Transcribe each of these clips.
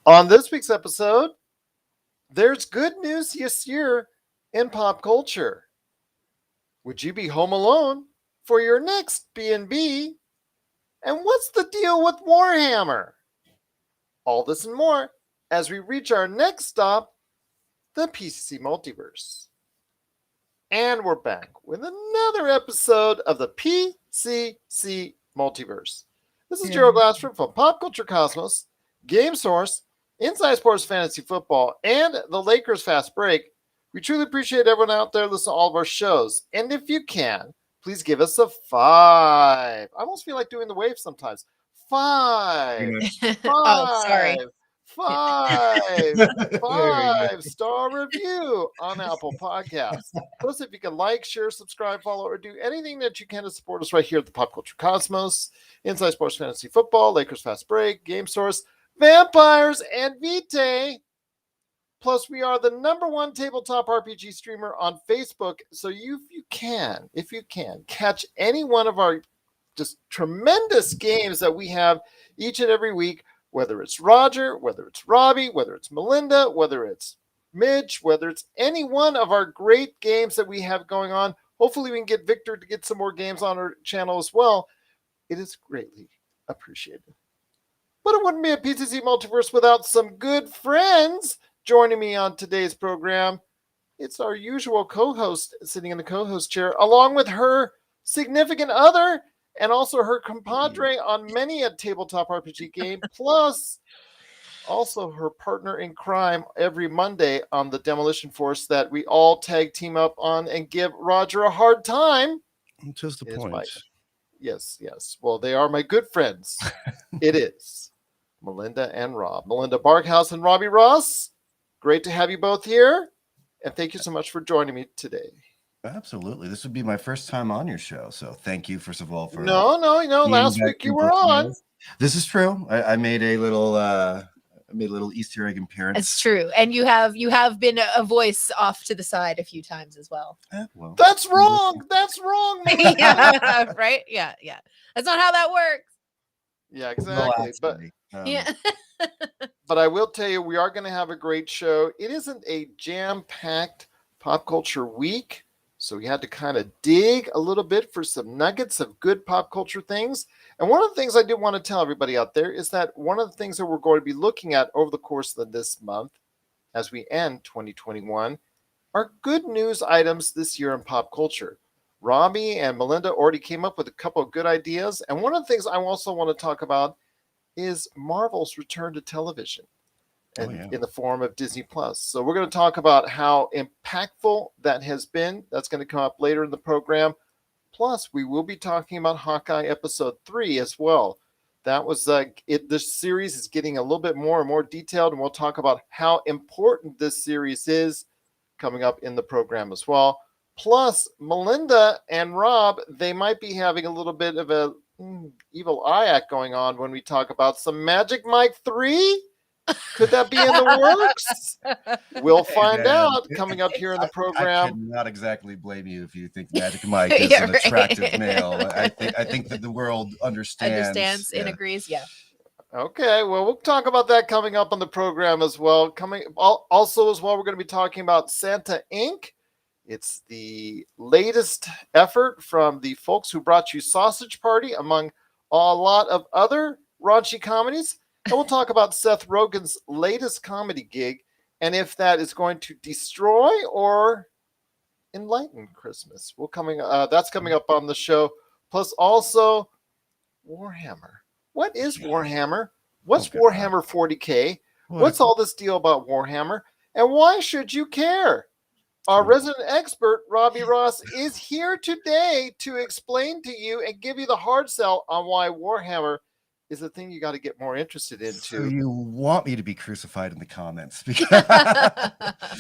On this week's episode, there's good news this year in pop culture. Would you be home alone for your next B&B? And what's the deal with Warhammer? All this and more as we reach our next stop, the PCC Multiverse. And we're back with another episode of the PCC Multiverse. This is Gerald Glassford from Pop Culture Cosmos, Game Source, Inside Sports Fantasy Football, and the Lakers Fast Break. We truly appreciate everyone out there listening to all of our shows. And if you can, please give us a 5. I almost feel like doing the wave sometimes. 5. 5. Oh, sorry. 5-star review on Apple Podcasts. Plus, if you can like, share, subscribe, follow, or do anything that you can to support us right here at the Pop Culture Cosmos, Inside Sports Fantasy Football, Lakers Fast Break, Game Source, Vampires, and Vitae. Plus, we are the #1 tabletop RPG streamer on Facebook. So if you can, catch any one of our just tremendous games that we have each and every week, whether it's Roger, whether it's Robbie, whether it's Melinda, whether it's Mitch, whether it's any one of our great games that we have going on. Hopefully we can get Victor to get some more games on our channel as well. It is greatly appreciated. But it wouldn't be a PCC Multiverse without some good friends joining me on today's program. It's our usual co-host sitting in the co-host chair, along with her significant other and also her compadre on many a tabletop RPG game, plus also her partner in crime every Monday on the Demolition Force that we all tag team up on and give Roger a hard time. Just the point. Yes. Well, they are my good friends. It is Melinda and Rob. Melinda Barkhouse and Robbie Ross. Great to have you both here. And thank you so much for joining me today. Absolutely. This would be my first time on your show. So thank you, first of all, for No. Last week you were on. This is true. I made a little Easter egg appearance. It's true. And you have been a voice off to the side a few times as well. Well, That's wrong. Yeah, right? Yeah. That's not how that works. Yeah, exactly. But yeah. But I will tell you, we are going to have a great show. It isn't a jam-packed pop culture week, so we had to kind of dig a little bit for some nuggets of good pop culture things. And one of the things I do want to tell everybody out there is that one of the things that we're going to be looking at over the course of this month, as we end 2021, are good news items this year in pop culture. Robbie and Melinda already came up with a couple of good ideas. And one of the things I also want to talk about is Marvel's return to television in the form of Disney Plus. So we're going to talk about how impactful that has been. That's going to come up later in the program. Plus, we will be talking about Hawkeye episode 3 as well. That was this series is getting a little bit more and more detailed, and we'll talk about how important this series is coming up in the program as well. Plus, Melinda and Rob, they might be having a little bit of a evil eye act going on when we talk about some Magic Mike 3. Could that be in the works? We'll find out coming up here in the program. I cannot exactly blame you if you think Magic Mike is an attractive male. I think that the world understands and agrees. Yeah. Okay, well, we'll talk about that coming up on the program as well. Also as well, we're going to be talking about Santa Inc. It's the latest effort from the folks who brought you Sausage Party, among a lot of other raunchy comedies. And we'll talk about Seth Rogen's latest comedy gig and if that is going to destroy or enlighten Christmas. That's coming up on the show. Plus also Warhammer. What is Warhammer? What's Warhammer 40K? What's all this deal about Warhammer? And why should you care? Our resident expert, Robbie Ross, is here today to explain to you and give you the hard sell on why Warhammer is a thing you got to get more interested into. So you want me to be crucified in the comments?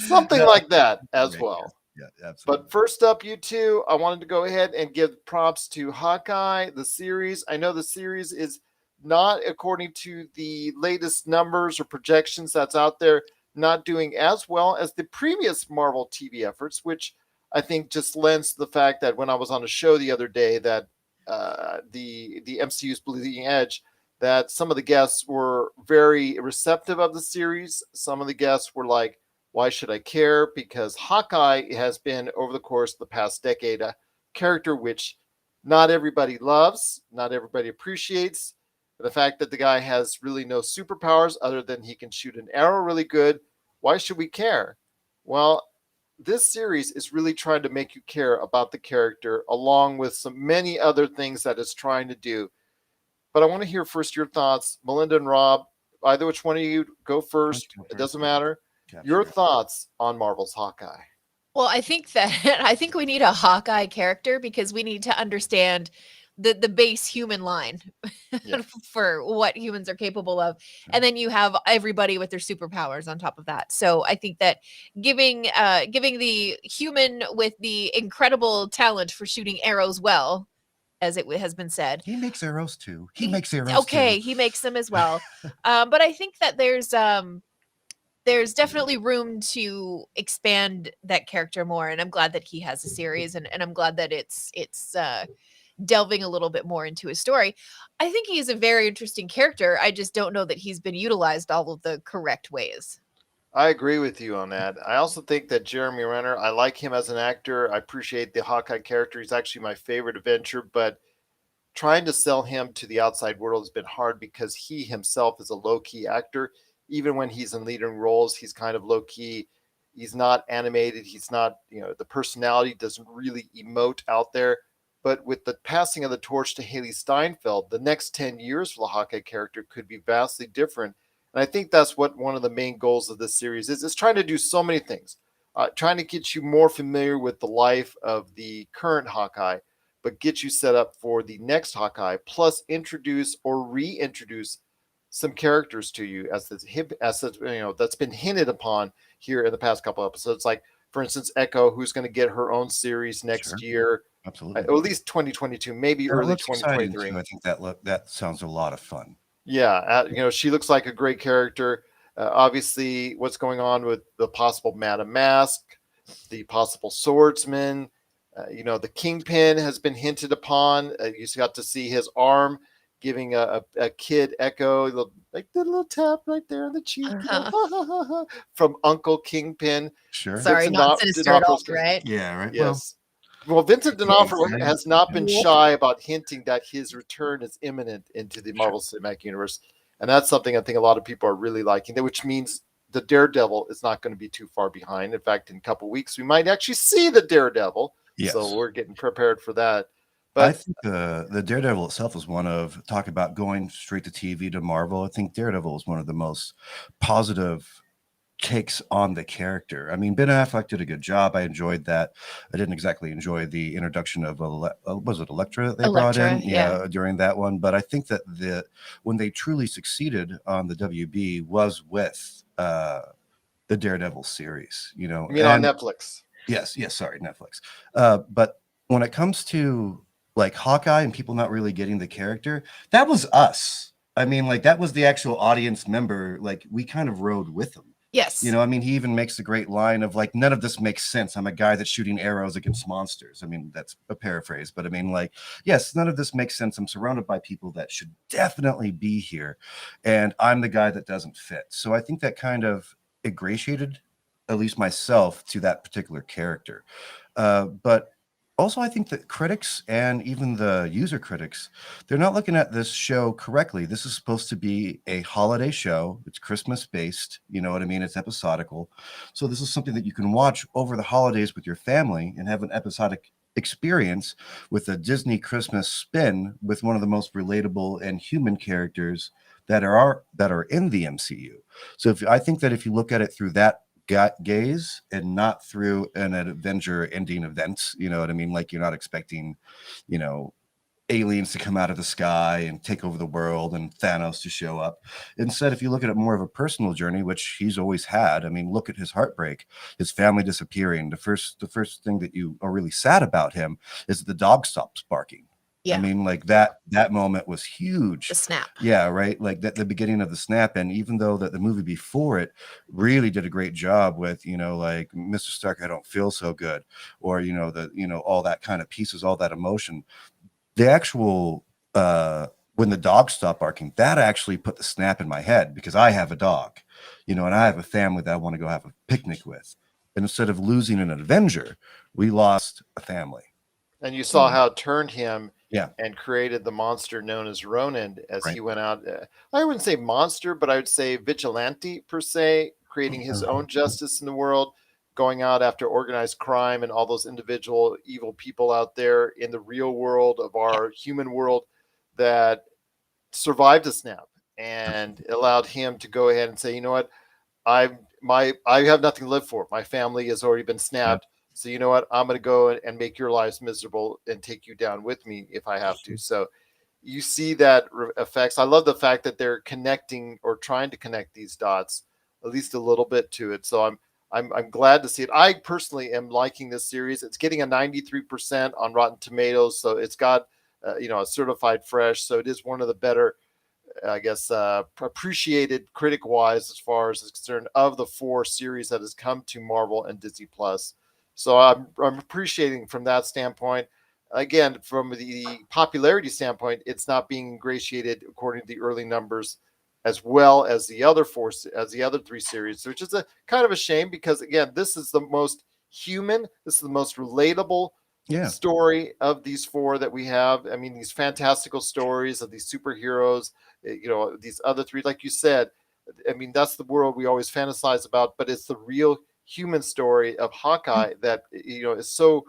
Something like that as well. Yeah, absolutely. But first up, you two, I wanted to go ahead and give props to Hawkeye, the series. I know the series is not, according to the latest numbers or projections that's out there, not doing as well as the previous Marvel TV efforts, which I think just lends to the fact that when I was on a show the other day that the MCU's Bleeding Edge, that some of the guests were very receptive of the series. Some of the guests were like, why should I care? Because Hawkeye has been, over the course of the past decade, a character which not everybody loves, not everybody appreciates. The fact that the guy has really no superpowers other than he can shoot an arrow really good. Why should we care? Well, this series is really trying to make you care about the character, along with some many other things that it's trying to do. But I want to hear first your thoughts, Melinda and Rob. Either which one of you go first. It doesn't matter. Your thoughts on Marvel's Hawkeye. Well, I think we need a Hawkeye character because we need to understand the base human line for what humans are capable of. And then you have everybody with their superpowers on top of that. So I think that giving the human with the incredible talent for shooting arrows well, as it has been said. He makes arrows too. He makes arrows okay, too. he makes them as well. But I think that there's definitely room to expand that character more, and I'm glad that he has a series, and I'm glad that it's delving a little bit more into his story. I think he's a very interesting character. I just don't know that he's been utilized all of the correct ways. I agree with you on that. I also think that Jeremy Renner, I like him as an actor. I appreciate the Hawkeye character. He's actually my favorite adventure, but trying to sell him to the outside world has been hard because he himself is a low-key actor. Even when he's in leading roles, he's kind of low-key. He's not animated. He's not, the personality doesn't really emote out there. But with the passing of the torch to Haley Steinfeld, the next 10 years for the Hawkeye character could be vastly different. And I think that's what one of the main goals of this series is. It's trying to do so many things. Trying to get you more familiar with the life of the current Hawkeye, but get you set up for the next Hawkeye, plus introduce or reintroduce some characters to you that's been hinted upon here in the past couple episodes. Like, for instance, Echo, who's going to get her own series next year. Absolutely. Or at least 2022, maybe early 2023. I think that sounds a lot of fun. Yeah, she looks like a great character. Obviously, what's going on with the possible Madam Mask, the possible swordsman, the Kingpin has been hinted upon. You got to see his arm giving a kid Echo the little tap right there on the cheek from Uncle Kingpin. Sure. Sorry, not sinister at all, right? Yeah, right. Yes. Well, Vincent D'Onofrio has not been shy about hinting that his return is imminent into the Marvel Cinematic Universe. And that's something I think a lot of people are really liking, which means the Daredevil is not going to be too far behind. In fact, in a couple of weeks, we might actually see the Daredevil. Yes. So we're getting prepared for that. But I think the Daredevil itself is one of, talk about going straight to TV to Marvel. I think Daredevil is one of the most positive takes on the character. I mean, Ben Affleck did a good job. I enjoyed that. I didn't exactly enjoy the introduction of was it Elektra that they brought in during that one, but I think that when they truly succeeded on the WB was with the Daredevil series, you mean on Netflix. Yes, sorry, Netflix. But when it comes to like Hawkeye and people not really getting the character, that was us. I mean, like that was the actual audience member. Like we kind of rode with them. Yes. He even makes a great line of like, none of this makes sense. I'm a guy that's shooting arrows against monsters. I mean, that's a paraphrase, but I mean, like, yes, none of this makes sense. I'm surrounded by people that should definitely be here. And I'm the guy that doesn't fit. So I think that kind of ingratiated, at least myself, to that particular character. But also, I think that critics and even the user critics, they're not looking at this show correctly. This is supposed to be a holiday show. It's Christmas based. You know what I mean? It's episodical. So this is something that you can watch over the holidays with your family and have an episodic experience with a Disney Christmas spin with one of the most relatable and human characters that are in the MCU. So I think that if you look at it through that gaze and not through an Avenger ending event, you know what I mean? Like you're not expecting, aliens to come out of the sky and take over the world and Thanos to show up. Instead, if you look at it more of a personal journey, which he's always had, I mean, look at his heartbreak, his family disappearing. The first thing that you are really sad about him is that the dog stops barking. Yeah. I mean, like that moment was huge. The snap. Yeah, right. Like that, the beginning of the snap. And even though that the movie before it really did a great job with, like Mr. Stark, I don't feel so good, or all that kind of pieces, all that emotion. The actual when the dog stopped barking, that actually put the snap in my head because I have a dog, and I have a family that I want to go have a picnic with. And instead of losing an Avenger, we lost a family. And you saw how it turned him Yeah. and created the monster known as Ronin as Right. he went out. I wouldn't say monster, but I would say vigilante per se, creating his own justice in the world, going out after organized crime and all those individual evil people out there in the real world of our human world that survived the snap and allowed him to go ahead and say, you know what, I have nothing to live for. My family has already been snapped. So you know what? I'm going to go and make your lives miserable and take you down with me if I have to. So you see that effects. I love the fact that they're connecting or trying to connect these dots at least a little bit to it. So I'm glad to see it. I personally am liking this series. It's getting a 93% on Rotten Tomatoes. So it's got, a certified fresh. So it is one of the better, I guess, appreciated critic-wise as far as is concerned of the 4 series that has come to Marvel and Disney Plus. So I'm appreciating from that standpoint. Again, from the popularity standpoint, it's not being ingratiated according to the early numbers as well as the other 3 series, which is a kind of a shame because again, this is the most human, this is the most relatable story of these 4 that we have. I mean, these fantastical stories of these superheroes, these other 3, like you said, I mean, that's the world we always fantasize about, but it's the real human story of Hawkeye that is so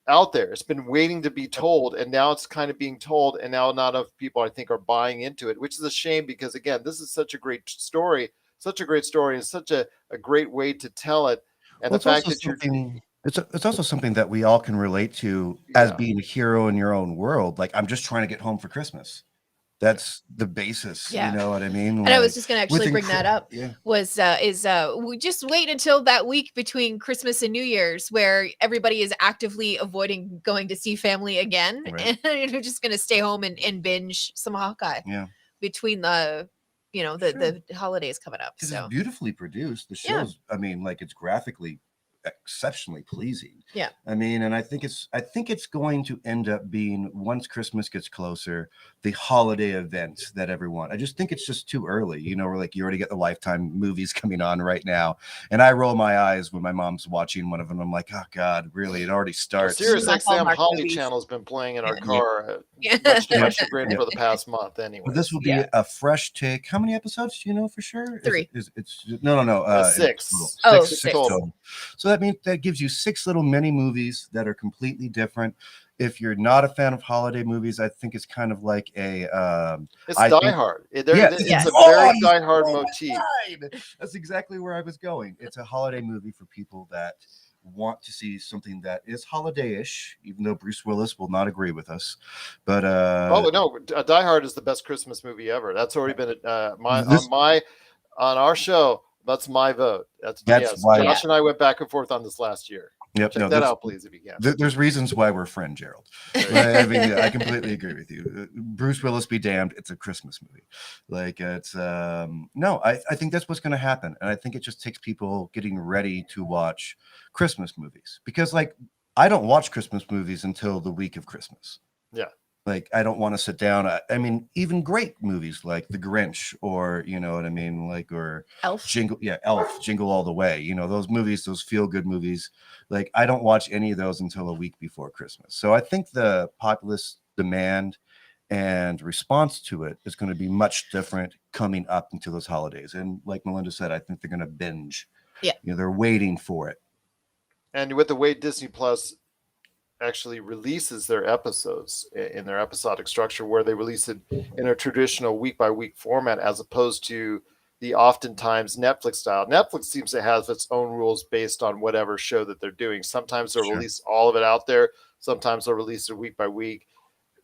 out there. It's been waiting to be told, and now it's kind of being told, and now not enough people I think are buying into it, which is a shame because again, this is such a great story, and such a great way to tell it. And the fact that it's also something that we all can relate to as being a hero in your own world. Like, I'm just trying to get home for Christmas. That's the basis. You know what I mean? And I was just going to actually bring that up we just wait until that week between Christmas and New Year's where everybody is actively avoiding going to see family again. Right. And you're just going to stay home and binge some Hawkeye between the holidays coming up. So it's beautifully produced. The show's, I mean, like, it's graphically exceptionally pleasing. I mean, and I think it's going to end up being, once Christmas gets closer, the holiday event that everyone, I just think it's just too early. We're like, you already get the Lifetime movies coming on right now, and I roll my eyes when my mom's watching one of them. I'm like, oh God, really? It already starts. Sirius XM Holly Channel's been playing in our car much too great for the past month anyway. But this will be a fresh take. How many episodes do you know for sure? 3. It's no 6. 6 total. So that means that gives you 6 little mini movies that are completely different. If you're not a fan of holiday movies, I think it's kind of like a it's Die Hard. It's a very Die Hard motif. That's exactly where I was going. It's a holiday movie for people that want to see something that is holiday-ish, even though Bruce Willis will not agree with us. But Die Hard is the best Christmas movie ever. That's already been on our show. That's my vote. That's why Josh and I went back and forth on this last year. Yep. Check that out, please, if you can. There's reasons why we're friends, Gerald. I mean, I completely agree with you. Bruce Willis be damned. It's a Christmas movie. Like, it's I think that's what's going to happen, and I think it just takes people getting ready to watch Christmas movies because, like, I don't watch Christmas movies until the week of Christmas. Yeah. Like, I don't want to sit down. I mean, even great movies like The Grinch or, you know what I mean? Like, or Elf. Elf, Jingle All the Way. Those movies, those feel-good movies. Like, I don't watch any of those until a week before Christmas. So I think the populace demand and response to it is going to be much different coming up into those holidays. And like Melinda said, I think they're going to binge. Yeah. They're waiting for it. And with the way Disney Plus actually releases their episodes in their episodic structure, where they release it in a traditional week-by-week format as opposed to the oftentimes Netflix style. Netflix seems to have its own rules based on whatever show that they're doing. Sometimes they'll release all of it out there. Sometimes they'll release it week by week.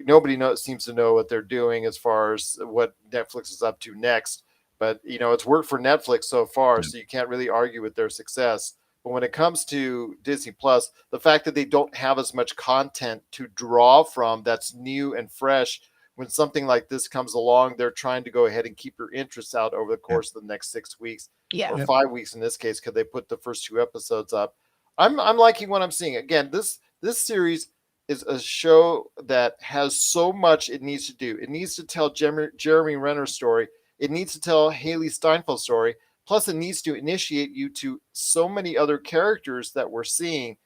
Nobody seems to know what they're doing as far as what Netflix is up to next. But, it's worked for Netflix so far, so you can't really argue with their success. But when it comes to Disney Plus, the fact that they don't have as much content to draw from that's new and fresh, when something like this comes along, they're trying to go ahead and keep your interest out over the course of the next 6 weeks or 5 weeks in this case, because they put the first 2 episodes up. I'm liking what I'm seeing. Again, this series is a show that has so much it needs to do. It needs to tell Jeremy Renner's story. It needs to tell Haley Steinfeld's story. Plus, it needs to initiate you to so many other characters that we're seeing.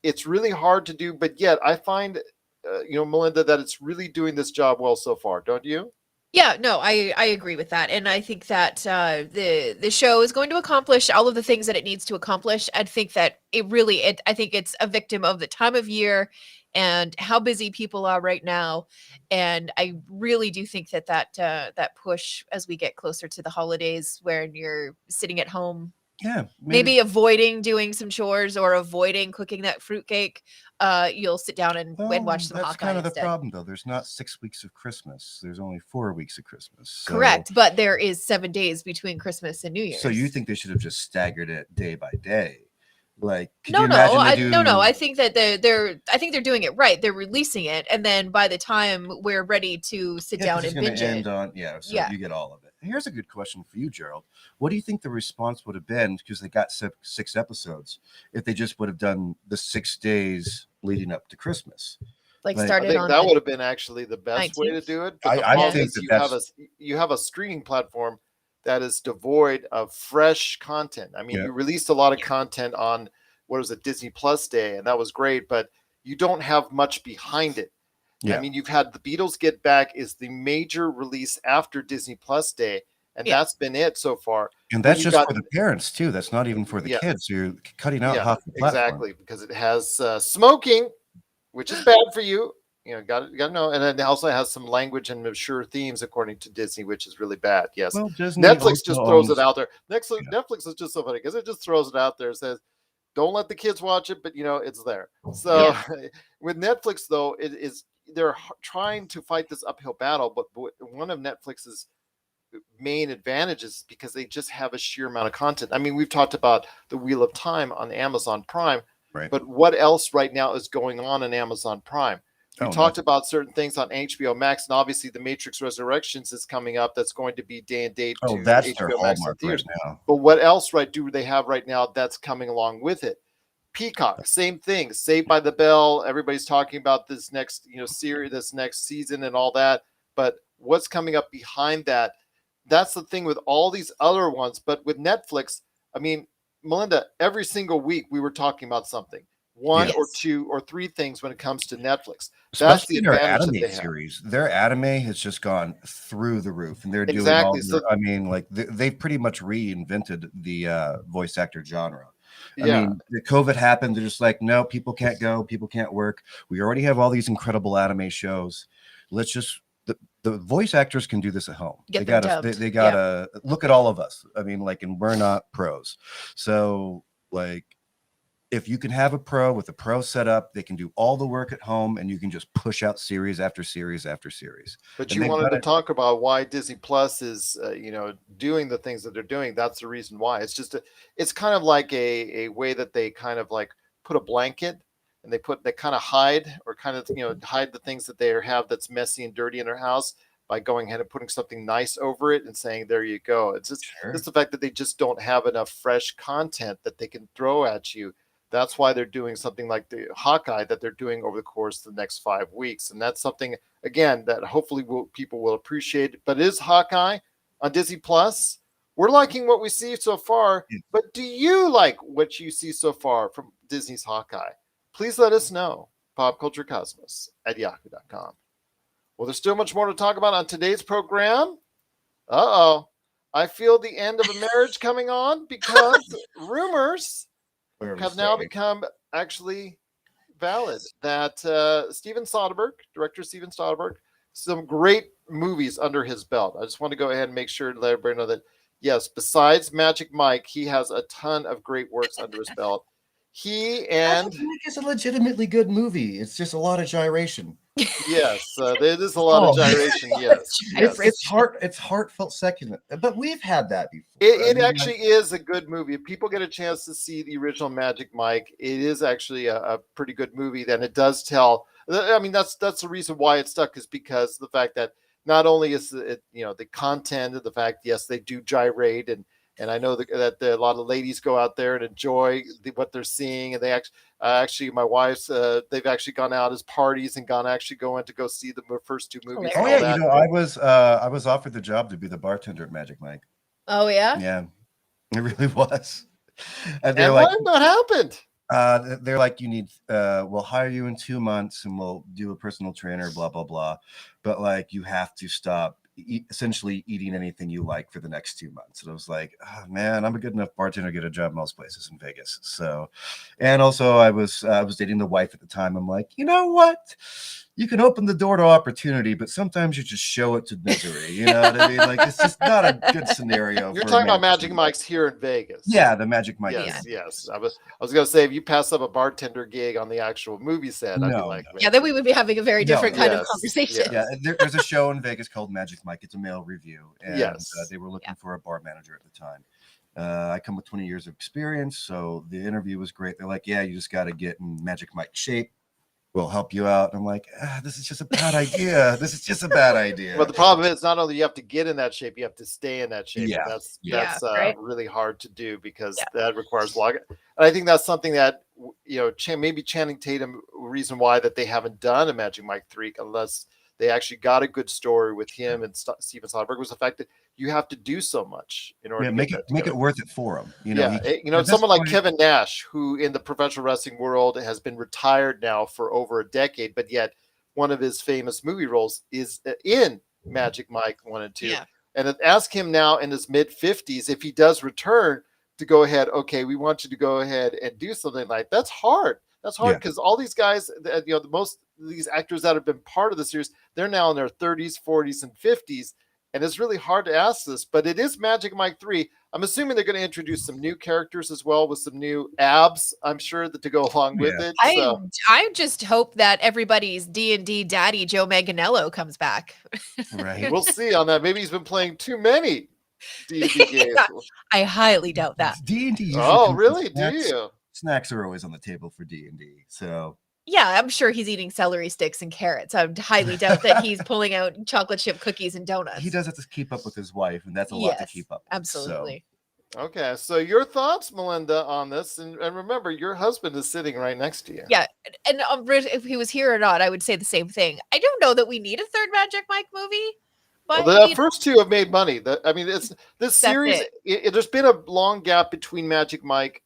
It's really hard to do, but yet I find, Melinda, that it's really doing this job well so far. Don't you? Yeah, no, I agree with that, and I think that the show is going to accomplish all of the things that it needs to accomplish. I think that I think it's a victim of the time of year and how busy people are right now, and I really do think that that push as we get closer to the holidays, when you're sitting at home. Yeah, Maybe avoiding doing some chores or avoiding cooking that fruitcake. You'll sit down and watch some that's Hawkeye kind of the instead. problem, though. There's not 6 weeks of Christmas. There's only 4 weeks of Christmas. So, Correct, but there is 7 days between Christmas and New Year's. So you think they should have just staggered it day by day? Like, No, I think that they're doing it right. They're releasing it, and then by the time we're ready to sit down and binge it, you get all of it. Here's a good question for you, Gerald. What do you think the response would have been, because they got 6 episodes, if they just would have done the 6 days leading up to Christmas? Like I started think on that would have been actually the best 19th. way to do it. But the I problem think is that you have a streaming platform that is devoid of fresh content. I mean, Yeah. you released a lot of content on Disney Plus Day, and that was great, but you don't have much behind it. Yeah. I mean, you've had The Beatles Get Back is the major release after Disney Plus Day, and that's been it so far. And that's just for the parents too. That's not even for the kids. So you're cutting out half the platform. Exactly, because it has smoking, which is bad for you. Got to know. And then it also has some language and mature themes, according to Disney, which is really bad. Yes. Well, Netflix just throws it out there. Netflix is just so funny because it just throws it out there and says, don't let the kids watch it, but it's there. So with Netflix, though, they're trying to fight this uphill battle. But one of Netflix's main advantages, because they just have a sheer amount of content. I mean, we've talked about the Wheel of Time on Amazon Prime, right? But what else right now is going on Amazon Prime? We talked about certain things on HBO Max, and obviously The Matrix Resurrections is coming up. That's going to be day and date to that's HBO their Max hallmark theaters. Right now. But what else do they have right now that's coming along with it? Peacock, same thing. Saved by the Bell. Everybody's talking about this next series, this next season, and all that. But what's coming up behind that? That's the thing with all these other ones. But with Netflix, I mean, Melinda, every single week we were talking about something. One or 2 or 3 things when it comes to Netflix. That's the advantage that they have. Series. Their anime has just gone through the roof, and they're doing all. They've pretty much reinvented the voice actor genre. I mean, the COVID happened. They're just like, no, people can't go, people can't work. We already have all these incredible anime shows. Let's just the voice actors can do this at home. They gotta look at all of us. I mean, and we're not pros, so if you can have a pro with a pro setup, they can do all the work at home, and you can just push out series after series after series. But you wanted to talk about why Disney Plus is, doing the things that they're doing. That's the reason why. It's just it's kind of like a way that they kind of put a blanket, and they kind of hide hide the things that they have that's messy and dirty in their house by going ahead and putting something nice over it and saying, there you go. It's just it's the fact that they just don't have enough fresh content that they can throw at you. That's why they're doing something like the Hawkeye that they're doing over the course of the next 5 weeks. And that's something, again, that hopefully people will appreciate. But is Hawkeye on Disney Plus? We're liking what we see so far. But do you like what you see so far from Disney's Hawkeye? Please let us know. popculturecosmos@yahoo.com. Well, there's still much more to talk about on today's program. I feel the end of a marriage coming on, because rumors have now become actually valid that Steven Soderbergh, director Steven Soderbergh, some great movies under his belt. I just want to go ahead and make sure to let everybody know that, yes, besides Magic Mike, he has a ton of great works under his belt. It's a legitimately good movie. It's just a lot of gyration. Yes, there is a lot of gyration. Yes. It's heartfelt sentiment, but we've had that before. It actually is a good movie. If people get a chance to see the original Magic Mike, it is actually a pretty good movie. Then it does tell. I mean, that's the reason why it stuck, is because of the fact that not only is it the content of the fact, yes, they do gyrate, and And I know that a lot of ladies go out there and enjoy what they're seeing. And they actually, my wife's, they've actually gone out as parties and going to go see the first two movies. Oh yeah, you know, I was offered the job to be the bartender at Magic Mike. Oh yeah, yeah, it really was. And they're like, what happened? They're like, you need, we'll hire you in 2 months and we'll do a personal trainer, blah blah blah, but like you have to stop essentially eating anything you like for the next 2 months. And I was like, oh, man, I'm a good enough bartender to get a job most places in Vegas. So, and also I was dating the wife at the time. I'm like, you know what? You can open the door to opportunity, but sometimes you just show it to misery. You know what I mean? Like, it's just not a good scenario. You're talking about Magic Mike's here in Vegas. Yeah, the Magic Mike. Yes. I was going to say, if you pass up a bartender gig on the actual movie set, I'd be like, yeah, then we would be having a very different kind of conversation. Yeah, there's a show in Vegas called Magic Mike. It's a male review, and they were looking for a bar manager at the time. I come with 20 years of experience, so the interview was great. They're like, yeah, you just got to get in Magic Mike shape. We'll help you out. And I'm like, this is just a bad idea. This is just a bad idea. But the problem is, not only you have to get in that shape, you have to stay in that shape. Yeah. That's right? really hard to do because that requires a lot. And I think that's something that, you know, maybe Channing Tatum, reason why that they haven't done a Magic Mike 3 unless they actually got a good story with him and Steven Soderbergh, was the fact that you have to do so much in order to make it worth it for him. You know, someone like Kevin Nash, who in the professional wrestling world has been retired now for over a decade, but yet one of his famous movie roles is in Magic Mike 1 and 2. Yeah. And ask him now in his mid 50s if he does return to go ahead. Okay, we want you to go ahead and do something like that's hard. That's hard because all these guys, you know, these actors that have been part of the series, they're now in their 30s, 40s, and 50s. And it's really hard to ask this, but it is Magic Mike 3. I'm assuming they're going to introduce some new characters as well with some new abs, I'm sure, that to go along with it. I just hope that everybody's D&D daddy, Joe Manganiello, comes back. Right. We'll see on that. Maybe he's been playing too many D&D games. I highly doubt that. D&D. Oh, really? Do you? Snacks are always on the table for D&D, so... Yeah, I'm sure he's eating celery sticks and carrots. I highly doubt that he's pulling out chocolate chip cookies and donuts. He does have to keep up with his wife, and that's a lot to keep up with. Absolutely. So. Okay, so your thoughts, Melinda, on this? And remember, your husband is sitting right next to you. Yeah, and if he was here or not, I would say the same thing. I don't know that we need a third Magic Mike movie. But the first two have made money. It's this series. There's been a long gap between Magic Mike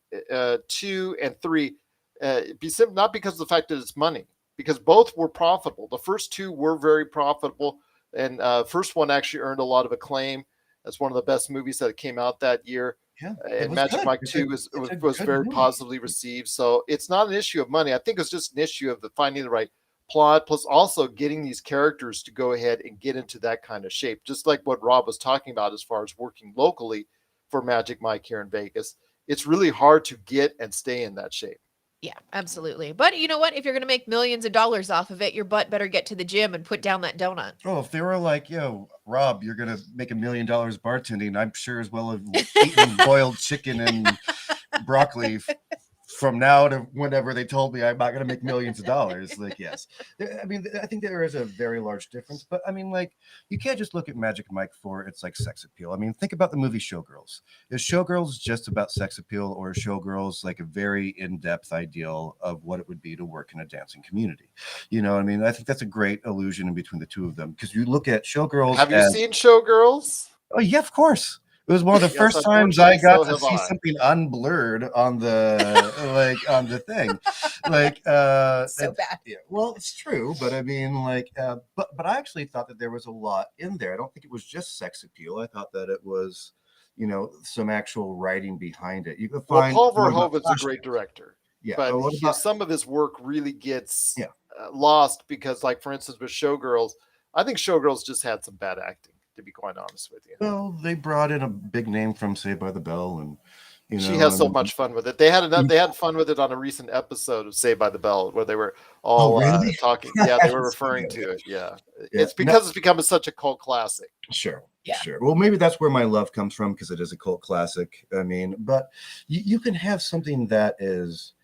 2 and 3. Not because of the fact that it's money, because both were profitable. The first two were very profitable, and first one actually earned a lot of acclaim as one of the best movies that came out that year. Yeah, and Magic Mike 2 was very positively received. So it's not an issue of money. I think it's just an issue of finding the right plot, plus also getting these characters to go ahead and get into that kind of shape. Just like what Rob was talking about as far as working locally for Magic Mike here in Vegas, it's really hard to get and stay in that shape. Yeah, absolutely. But you know what? If you're going to make millions of dollars off of it, your butt better get to the gym and put down that donut. Oh, if they were like, yo, Rob, you're going to make $1 million bartending, I'm sure as well have eaten boiled chicken and broccoli from now to whenever they told me I'm not going to make millions of dollars. Like, yes. I mean, I think there is a very large difference, but I mean, like, you can't just look at Magic Mike for its like sex appeal. I mean, think about the movie Showgirls. Is Showgirls just about sex appeal, or is Showgirls like a very in-depth ideal of what it would be to work in a dancing community? You know, I mean, I think that's a great illusion in between the two of them, because you look at Showgirls. Have you seen Showgirls? Oh, yeah, of course. It was one of the first times I got to see something unblurred on the on the thing, like so bad. Yeah, well, it's true, but I mean, like, but I actually thought that there was a lot in there. I don't think it was just sex appeal. I thought that it was, you know, some actual writing behind it. You can find Paul Verhoeven's a great director. Yeah, but some of his work really gets lost because, like, for instance, with Showgirls, I think Showgirls just had some bad acting, to be quite honest with you. Well, they brought in a big name from Saved by the Bell, and you know, she has so much fun with it. They had fun with it on a recent episode of Saved by the Bell where they were all talking. Yeah, they were referring to it. Yeah, it's because it's become such a cult classic. Sure. Well, maybe that's where my love comes from, because it is a cult classic. I mean, but you can have something that is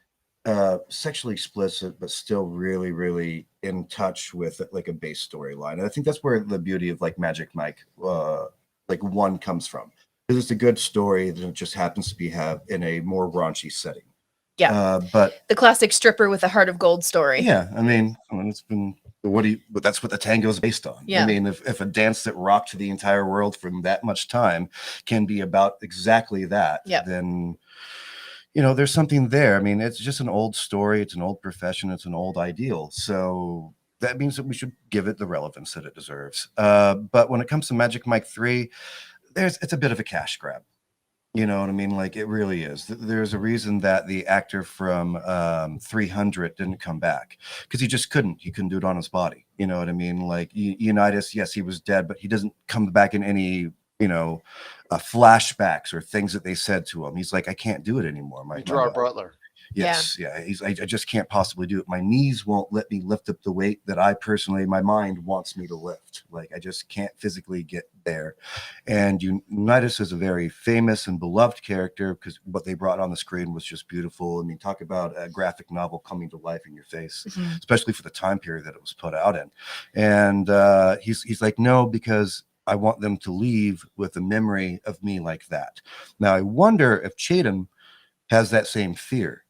sexually explicit, but still really, really in touch with like a base storyline. And I think that's where the beauty of like Magic Mike, like 1 comes from. It's a good story that just happens to be in a more raunchy setting. Yeah. But The classic stripper with a heart of gold story. yeah, I mean, it's been but that's what the tango is based on. Yeah. I mean, if a dance that rocked the entire world from that much time can be about exactly that, then there's something there. I mean, it's just an old story, it's an old profession, it's an old ideal. So that means that we should give it the relevance that it deserves. But when it comes to Magic Mike 3, it's a bit of a cash grab. You know what I mean? Like, it really is. There's a reason that the actor from 300 didn't come back, because he just couldn't. He couldn't do it on his body. You know what I mean? Like, Unitas, yes, he was dead, but he doesn't come back in any, flashbacks or things that they said to him. He's like, I can't do it anymore. Gerard Butler. Yes, yeah. I just can't possibly do it. My knees won't let me lift up the weight that my mind wants me to lift. Like, I just can't physically get there. And Unitas is a very famous and beloved character because what they brought on the screen was just beautiful. I mean, talk about a graphic novel coming to life in your face, especially for the time period that it was put out in. And he's like, no, because I want them to leave with a memory of me like that. Now, I wonder if Chatham has that same fear.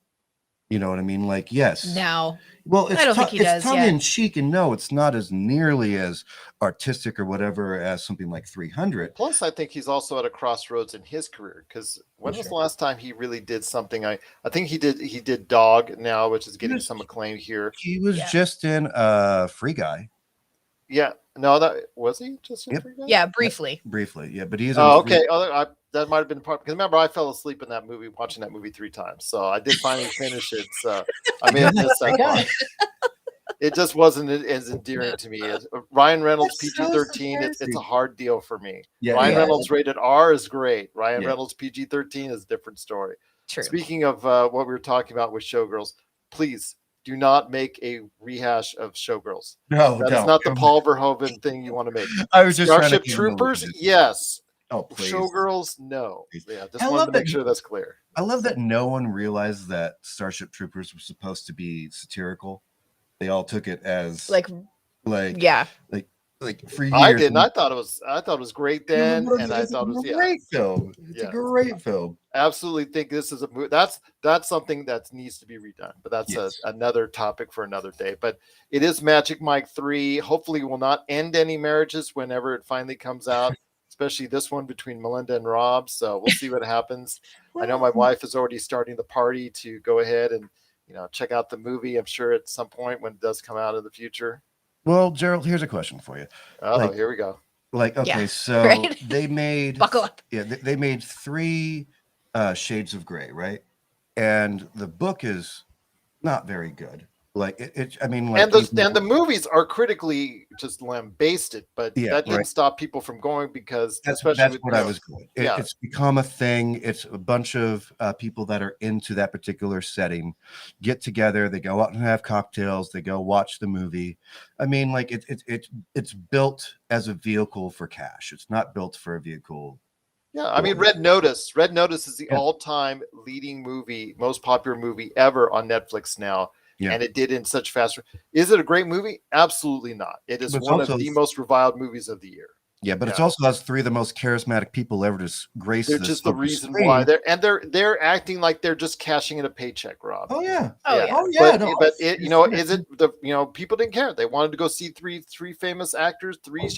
You know what I mean? Like, yes. No. Well, I don't think he does. It's tongue in cheek, and no, it's not as nearly as artistic or whatever as something like 300. Plus, I think he's also at a crossroads in his career, because when was the last time he really did something? I think he did Dog now, which is getting some acclaim here. He was just in Free Guy. Yeah. No, that was he just in Free Guy? Yeah, briefly. Yep. Briefly, yeah, but he's okay. That might have been part, because remember, I fell asleep in that movie, watching that movie 3 times. So I did finally finish it. So I may have missed that part. It just wasn't as endearing to me. Ryan Reynolds PG-13, it's a hard deal for me. Yeah, Ryan Reynolds rated R is great. Ryan Reynolds PG-13 is a different story. True. Speaking of what we were talking about with Showgirls, please do not make a rehash of Showgirls. No, that's not the Paul Verhoeven thing you want to make. I was just Starship Troopers, yes. Oh, please. Showgirls, no. Yeah, just wanted to make sure that's clear. I love that no one realized that Starship Troopers was supposed to be satirical. They all took it as like for years. I didn't. I thought it was great then, and I thought it was great film. It's a great film. Absolutely think this is a movie. That's something that needs to be redone, but that's another topic for another day. But it is Magic Mike 3. Hopefully, will not end any marriages whenever it finally comes out. Especially this one between Melinda and Rob. So we'll see what happens. I know my wife is already starting the party to go ahead and check out the movie. I'm sure at some point when it does come out in the future. Well, Gerald, here's a question for you. Oh, here we go. So they made buckle up. Yeah, they made 3 shades of gray, right? And the book is not very good. Like and the movies are critically just lambasted, but that didn't stop people from going, because that's what I was going. It's become a thing. It's a bunch of people that are into that particular setting get together. They go out and have cocktails. They go watch the movie. I mean, like it's built as a vehicle for cash. It's not built for a vehicle. Yeah, I mean, Red Notice. Red Notice is the all-time leading movie, most popular movie ever on Netflix now. Yeah. And it did in such fast. Is it a great movie? Absolutely not. It is one of the most reviled movies of the year. Yeah, but it also has 3 of the most charismatic people ever to grace. They're just the reason why they're acting like they're just cashing in a paycheck, Rob. Oh yeah. But is it the people didn't care. They wanted to go see three famous actors, 3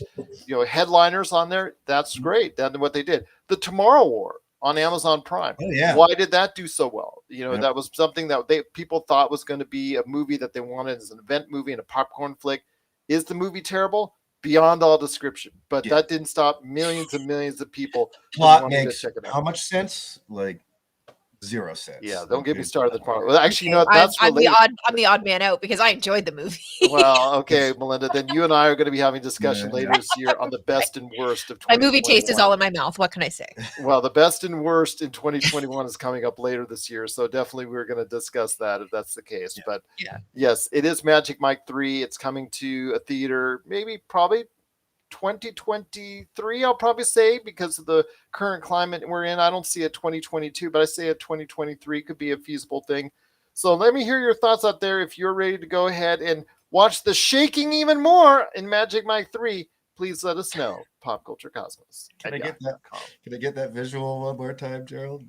headliners on there. That's great. That's what they did. The Tomorrow War on Amazon Prime. Oh, yeah. Why did that do so well? That was something that people thought was going to be a movie that they wanted as an event movie and a popcorn flick. Is the movie terrible? Beyond all description. But that didn't stop millions and millions of people. Plot makes how much sense? Like 0 sense. Yeah, don't get me started on the part. Well, actually, that's I'm the odd man out because I enjoyed the movie. Well, okay, Melinda, then you and I are going to be having discussion later this year on the best and worst of 2021. My movie taste is all in my mouth. What can I say? Well, the best and worst in 2021 is coming up later this year, so definitely we're going to discuss that if that's the case. Yeah. But yes, it is Magic Mike 3. It's coming to a theater, probably 2023, I'll probably say, because of the current climate we're in. I don't see a 2022, but I say a 2023 could be a feasible thing. So let me hear your thoughts out there. If you're ready to go ahead and watch the shaking even more in Magic Mike 3, please let us know. PopCultureCosmos. Can I get that? Can I get that visual one more time, Gerald?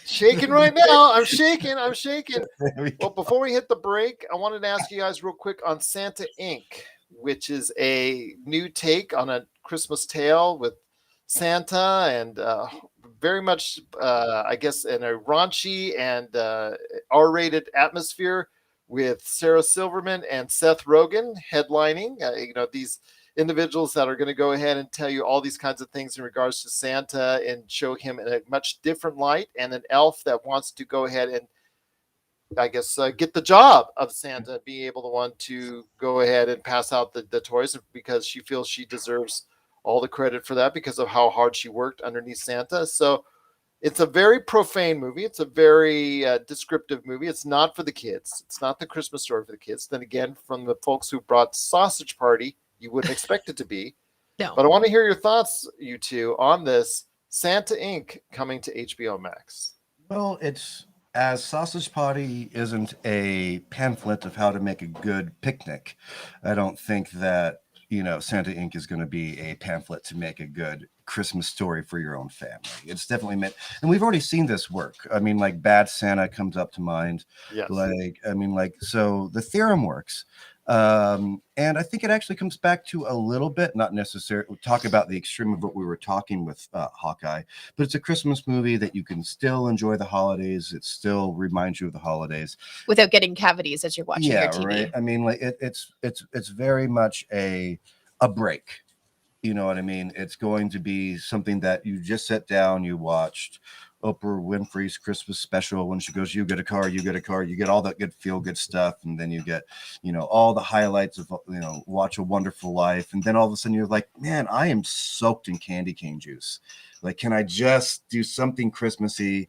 Shaking right now. I'm shaking. There Well, before we hit the break, I wanted to ask you guys real quick on Santa Inc., which is a new take on a Christmas tale with Santa and very much, I guess, in a raunchy and R-rated atmosphere with Sarah Silverman and Seth Rogen headlining. These individuals that are going to go ahead and tell you all these kinds of things in regards to Santa and show him in a much different light, and an elf that wants to go ahead and, I guess, get the job of Santa, be able to go ahead and pass out the toys because she feels she deserves all the credit for that because of how hard she worked underneath Santa. So it's a very profane movie. It's a very descriptive movie. It's not for the kids. It's not the Christmas story for the kids. Then again, from the folks who brought Sausage Party, you wouldn't expect it to be. No. But I want to hear your thoughts, you two, on this Santa Inc. coming to HBO Max. Well, it's as Sausage Party isn't a pamphlet of how to make a good picnic. I don't think that, Santa Inc. is going to be a pamphlet to make a good Christmas story for your own family. It's definitely meant, and we've already seen this work. I mean, like Bad Santa comes up to mind. Yes. So the theorem works. And I think it actually comes back to a little bit, not necessarily talk about the extreme of what we were talking with Hawkeye, but it's a Christmas movie that you can still enjoy the holidays. It still reminds you of the holidays without getting cavities as you're watching your TV. Right. I mean, like it's very much a break. You know what I mean? It's going to be something that you just sit down, you watched Oprah Winfrey's Christmas special when she goes, you get a car, you get all that good feel good stuff. And then you get, all the highlights of, Watch a Wonderful Life. And then all of a sudden you're like, man, I am soaked in candy cane juice. Like, can I just do something Christmassy,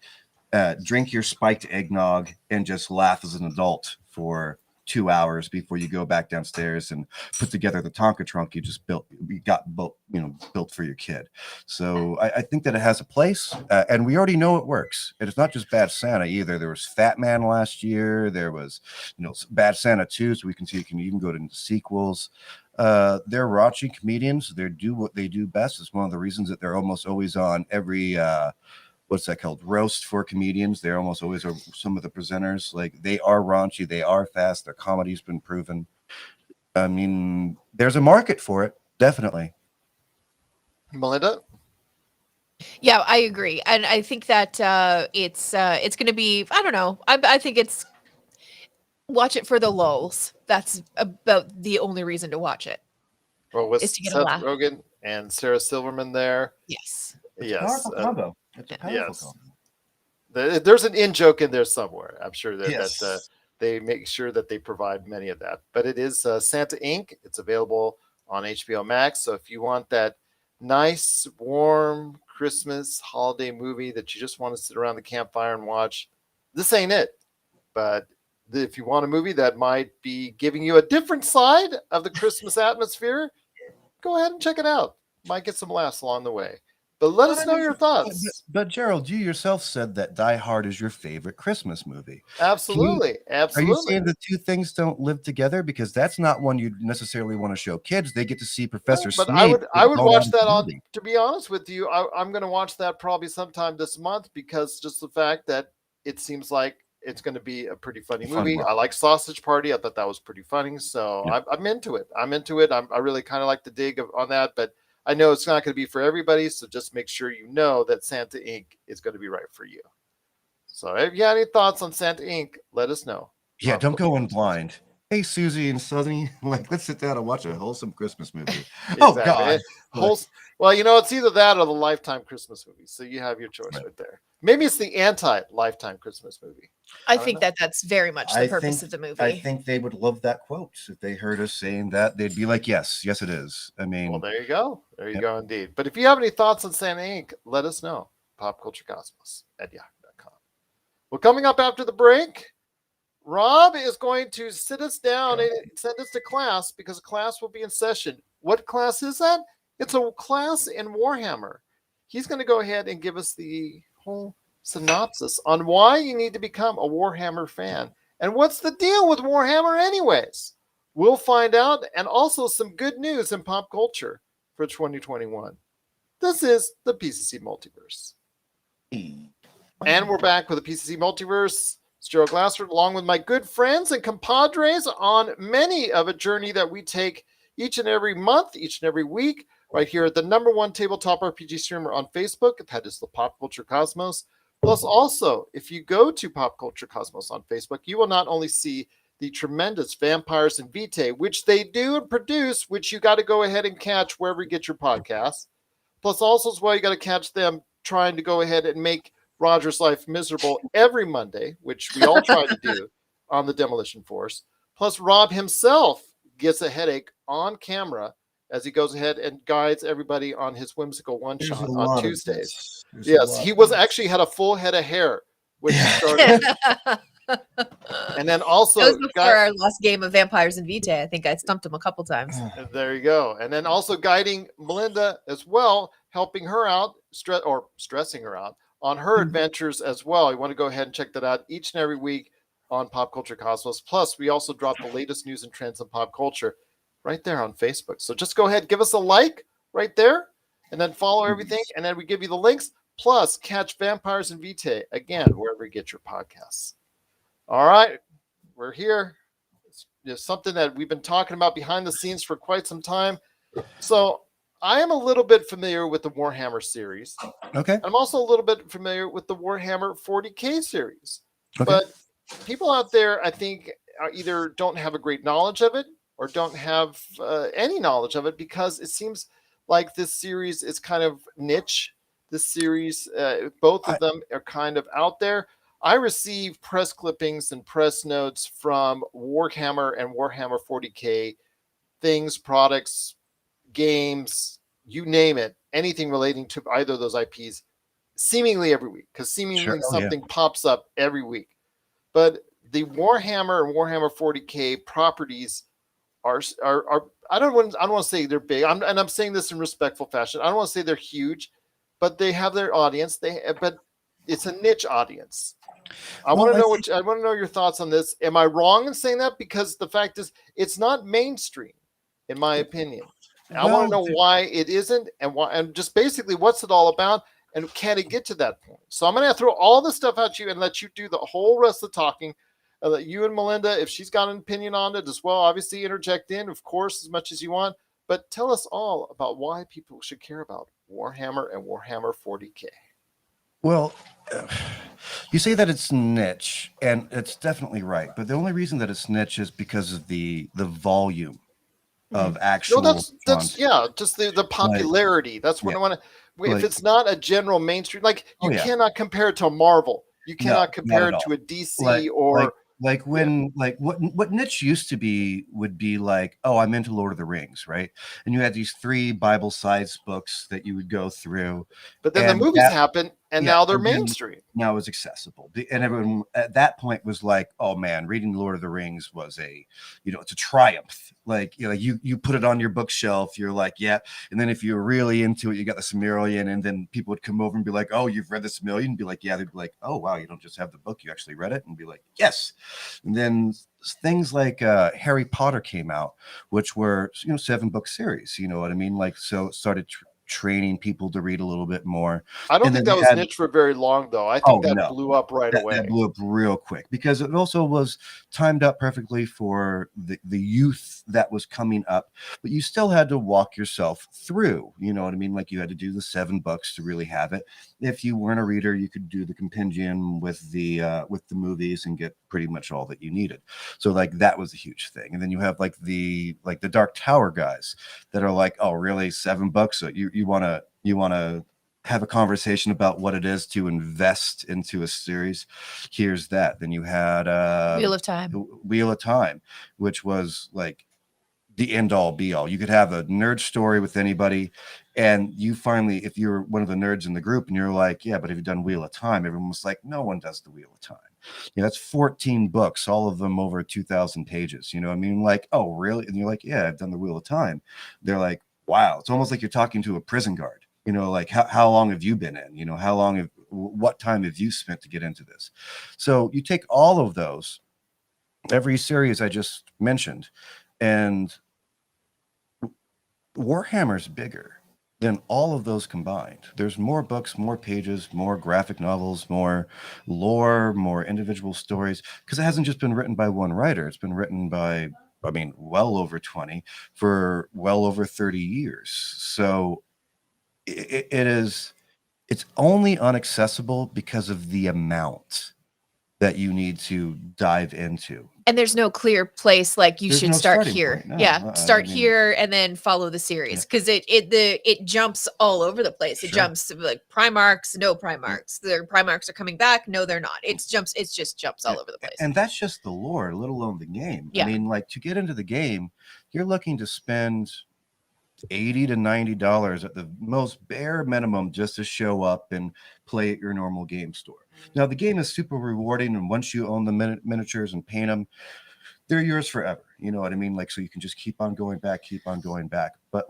drink your spiked eggnog and just laugh as an adult for 2 hours before you go back downstairs and put together the Tonka trunk you got built for your kid. So I think that it has a place, and we already know it works. And it's not just Bad Santa either. There was Fat Man last year. There was, Bad Santa 2. So we can see you can even go to sequels. They're raunchy comedians. They do what they do best. It's one of the reasons that they're almost always on every what's that called? Roast for comedians. They're almost always some of the presenters. Like, they are raunchy, they are fast, their comedy's been proven. I mean, there's a market for it, definitely. Melinda? Yeah, I agree. And I think that it's going to be, I don't know. I think it's watch it for the lulls. That's about the only reason to watch it. Well, with is to get a Seth laugh. Rogen and Sarah Silverman there. Yes. Yes. Powerful combo. It's a powerful combo. There's an in joke in there somewhere. I'm sure that, Yes. that they make sure that they provide many of that. But it is Santa Inc. It's available on HBO Max. So if you want that nice, warm Christmas holiday movie that you just want to sit around the campfire and watch, this ain't it. But if you want a movie that might be giving you a different side of the Christmas atmosphere, go ahead and check it out. Might get some laughs along the way. But let us know your thoughts. But Gerald, you yourself said that Die Hard is your favorite Christmas movie. Absolutely. Are you saying the two things don't live together? Because that's not one you necessarily want to show kids. They get to see Professor Snape. But I would watch that on, to be honest with you, I'm going to watch that probably sometime this month, because just the fact that it seems like it's going to be a pretty funny movie. I like Sausage Party. I thought that was pretty funny. So yeah. I'm into it. I really kind of like the dig on that, but I know it's not going to be for everybody, so just make sure you know that Santa Inc. is going to be right for you. So if you have any thoughts on Santa Inc., let us know. Yeah, don't go in blind. Hey, Susie and Sonny, let's sit down and watch a wholesome Christmas movie. Exactly. Oh, God. Well, it's either that or the Lifetime Christmas movie, so you have your choice right there. Maybe it's the anti-Lifetime Christmas movie. I think that's very much the purpose of the movie. I think they would love that quote. If they heard us saying that, they'd be like, yes, it is. I mean, well, there you go. There you go, indeed. But if you have any thoughts on Santa Inc., let us know. PopCultureCosmos@yahoo.com. Well, coming up after the break, Rob is going to sit us down and send us to class, because class will be in session. What class is that? It's a class in Warhammer. He's going to go ahead and give us the whole synopsis on why you need to become a Warhammer fan and what's the deal with Warhammer anyways. We'll find out, and also some good news in pop culture. for 2021. This is the PCC Multiverse. And we're back with the PCC Multiverse. It's Gerald Glassford, along with my good friends and compadres on many of a journey that we take each and every month, each and every week, right here at the #1 tabletop RPG streamer on Facebook. That is the Pop Culture Cosmos. Plus, also, if you go to Pop Culture Cosmos on Facebook, you will not only see the tremendous Vampires and Vitae, which they do and produce, which you got to go ahead and catch wherever you get your podcasts. Plus, also as well, you got to catch them trying to go ahead and make Roger's life miserable every Monday, which we all try to do on the Demolition Force. Plus, Rob himself gets a headache on camera as he goes ahead and guides everybody on his whimsical one-shot on Tuesdays. Yes, he was actually had a full head of hair when he started. And then also, that was before our last game of Vampires and Vitae. I think I stumped him a couple times. There you go. And then also guiding Melinda as well, helping her out, stressing her out on her adventures as well. You want to go ahead and check that out each and every week on Pop Culture Cosmos. Plus, we also drop the latest news and trends in pop culture right there on Facebook. So just go ahead, give us a like right there, and then follow everything. And then we give you the links. Plus, catch Vampires and Vitae again wherever you get your podcasts. All right, we're here. It's something that we've been talking about behind the scenes for quite some time. So I am a little bit familiar with the Warhammer series. Okay. I'm also a little bit familiar with the Warhammer 40K series. Okay. But people out there, I think, either don't have a great knowledge of it or don't have any knowledge of it, because it seems like this series is kind of niche. This series, both of them are kind of out there. I receive press clippings and press notes from Warhammer and Warhammer 40K, things, products, games, you name it, anything relating to either of those IPs, seemingly every week, because seemingly something pops up every week. But the Warhammer and Warhammer 40K properties are I don't want to say they're big, and I'm saying this in respectful fashion. I don't want to say they're huge, but they have their audience. But it's a niche audience. I want to know your thoughts on this. Am I wrong in saying that? Because the fact is, it's not mainstream, in my opinion. I want to know why it isn't, and why, and just basically what's it all about, and can it get to that point? So I'm going to throw all this stuff at you and let you do the whole rest of the talking. Let you and Melinda, if she's got an opinion on it as well, obviously interject in, of course, as much as you want. But tell us all about why people should care about Warhammer and Warhammer 40K. Well, you say that it's niche, and it's definitely right. But the only reason that it's niche is because of the volume of actual. No, that's just the popularity. That's what I want to. If it's not a general mainstream, like you cannot compare it to a Marvel. You cannot compare it to a DC what niche used to be would be like, oh, I'm into Lord of the Rings, right? And you had these 3 Bible-sized books that you would go through. But then the movies happen, and now they're mainstream. Now it's accessible. And everyone at that point was like, oh man, reading Lord of the Rings was it's a triumph. Like, you put it on your bookshelf, you're like, yeah. And then if you're really into it, you got the Silmarillion, and then people would come over and be like, oh, you've read the Silmarillion? And be like, yeah. They'd be like, oh, wow, you don't just have the book, you actually read it? And be like, yes. And then things like Harry Potter came out, which were 7-book series, you know what I mean? Like, so it started training people to read a little bit more. I don't think that was niche for very long, though. I think that blew up right away. That blew up real quick because it also was timed up perfectly for the youth that was coming up, but you still had to walk yourself through, you know what I mean? Like you had to do the 7 books to really have it. If you weren't a reader, you could do the compendium with the movies and get pretty much all that you needed. So like that was a huge thing. And then you have like the Dark Tower guys that are like, oh, really? 7 books? So you want to have a conversation about what it is to invest into a series. Here's that. Then you had Wheel of Time, which was like the end all be all. You could have a nerd story with anybody, and you finally, if you're one of the nerds in the group and you're like, yeah, but have you done Wheel of Time? Everyone was like, no one does the Wheel of Time. That's 14 books, all of them over 2,000 pages. You know what I mean? Like, oh, really? And you're like, yeah, I've done the Wheel of Time. They're like, wow. It's almost like you're talking to a prison guard. Like how long have you been in? What time have you spent to get into this? So you take all of those, every series I just mentioned, and Warhammer's bigger than all of those combined. There's more books, more pages, more graphic novels, more lore, more individual stories, because it hasn't just been written by one writer. It's been written by, I mean, well over 20 for well over 30 years. So it's only unaccessible because of the amount that you need to dive into. And there's no clear place like you There's should no start starting here. point. No, Yeah, start I mean, here and then follow the series because it jumps all over the place. It Sure. jumps like Primarchs, no Primarchs. Their Primarchs are coming back. No, they're not. It just jumps all over the place. And that's just the lore, let alone the game. Yeah. I mean, like to get into the game, you're looking to spend $80 to $90 at the most bare minimum just to show up and play at your normal game store. Now, the game is super rewarding, and once you own the miniatures and paint them, they're yours forever. You know what I mean? Like, so you can just keep on going back. But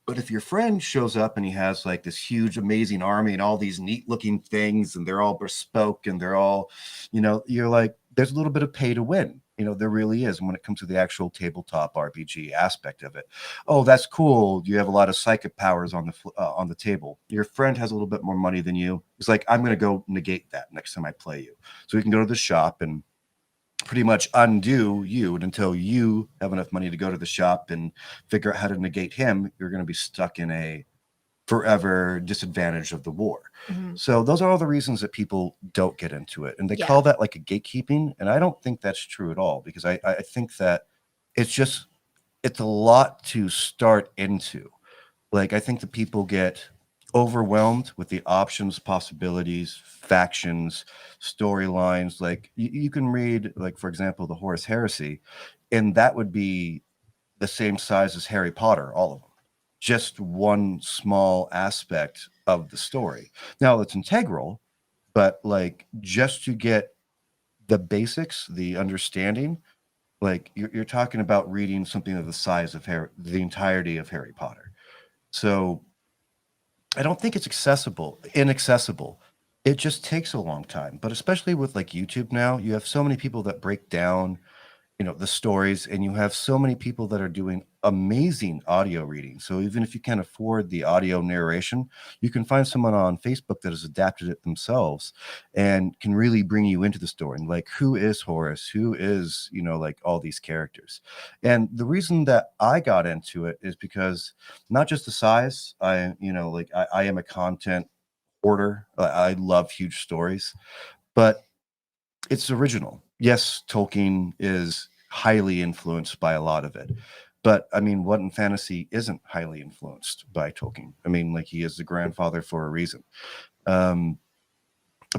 if your friend shows up and he has like this huge, amazing army and all these neat looking things, and they're all bespoke and they're all, you're like, there's a little bit of pay to win. There really is when it comes to the actual tabletop RPG aspect of it. Oh, that's cool. You have a lot of psychic powers on the table. Your friend has a little bit more money than you. It's like, I'm going to go negate that next time I play you. So we can go to the shop and pretty much undo you, and until you have enough money to go to the shop and figure out how to negate him, you're going to be stuck in a forever disadvantage of the war. Mhm. So those are all the reasons that people don't get into it, and they Yeah. call that like a gatekeeping, and I don't think that's true at all, because I think that it's a lot to start into. Like, I think that people get overwhelmed with the options, possibilities, factions, storylines. Like you can read, like, for example, the Horus Heresy, and that would be the same size as Harry Potter, all of them. Just one small aspect of the story. Now it's integral, but like just to get the basics, the understanding, like you're talking about reading something of the size of the entirety of Harry Potter. So I don't think it's inaccessible. It just takes a long time. But especially with like YouTube now, you have so many people that break down, the stories, and you have so many people that are doing amazing audio reading. So even if you can't afford the audio narration, you can find someone on Facebook that has adapted it themselves and can really bring you into the story. And like, who is Horus? Who is, like all these characters? And the reason that I got into it is because not just the size, I am a content hoarder. I love huge stories, but it's original. Yes, Tolkien is highly influenced by a lot of it. But I mean, what in fantasy isn't highly influenced by Tolkien? I mean, like, he is the grandfather for a reason.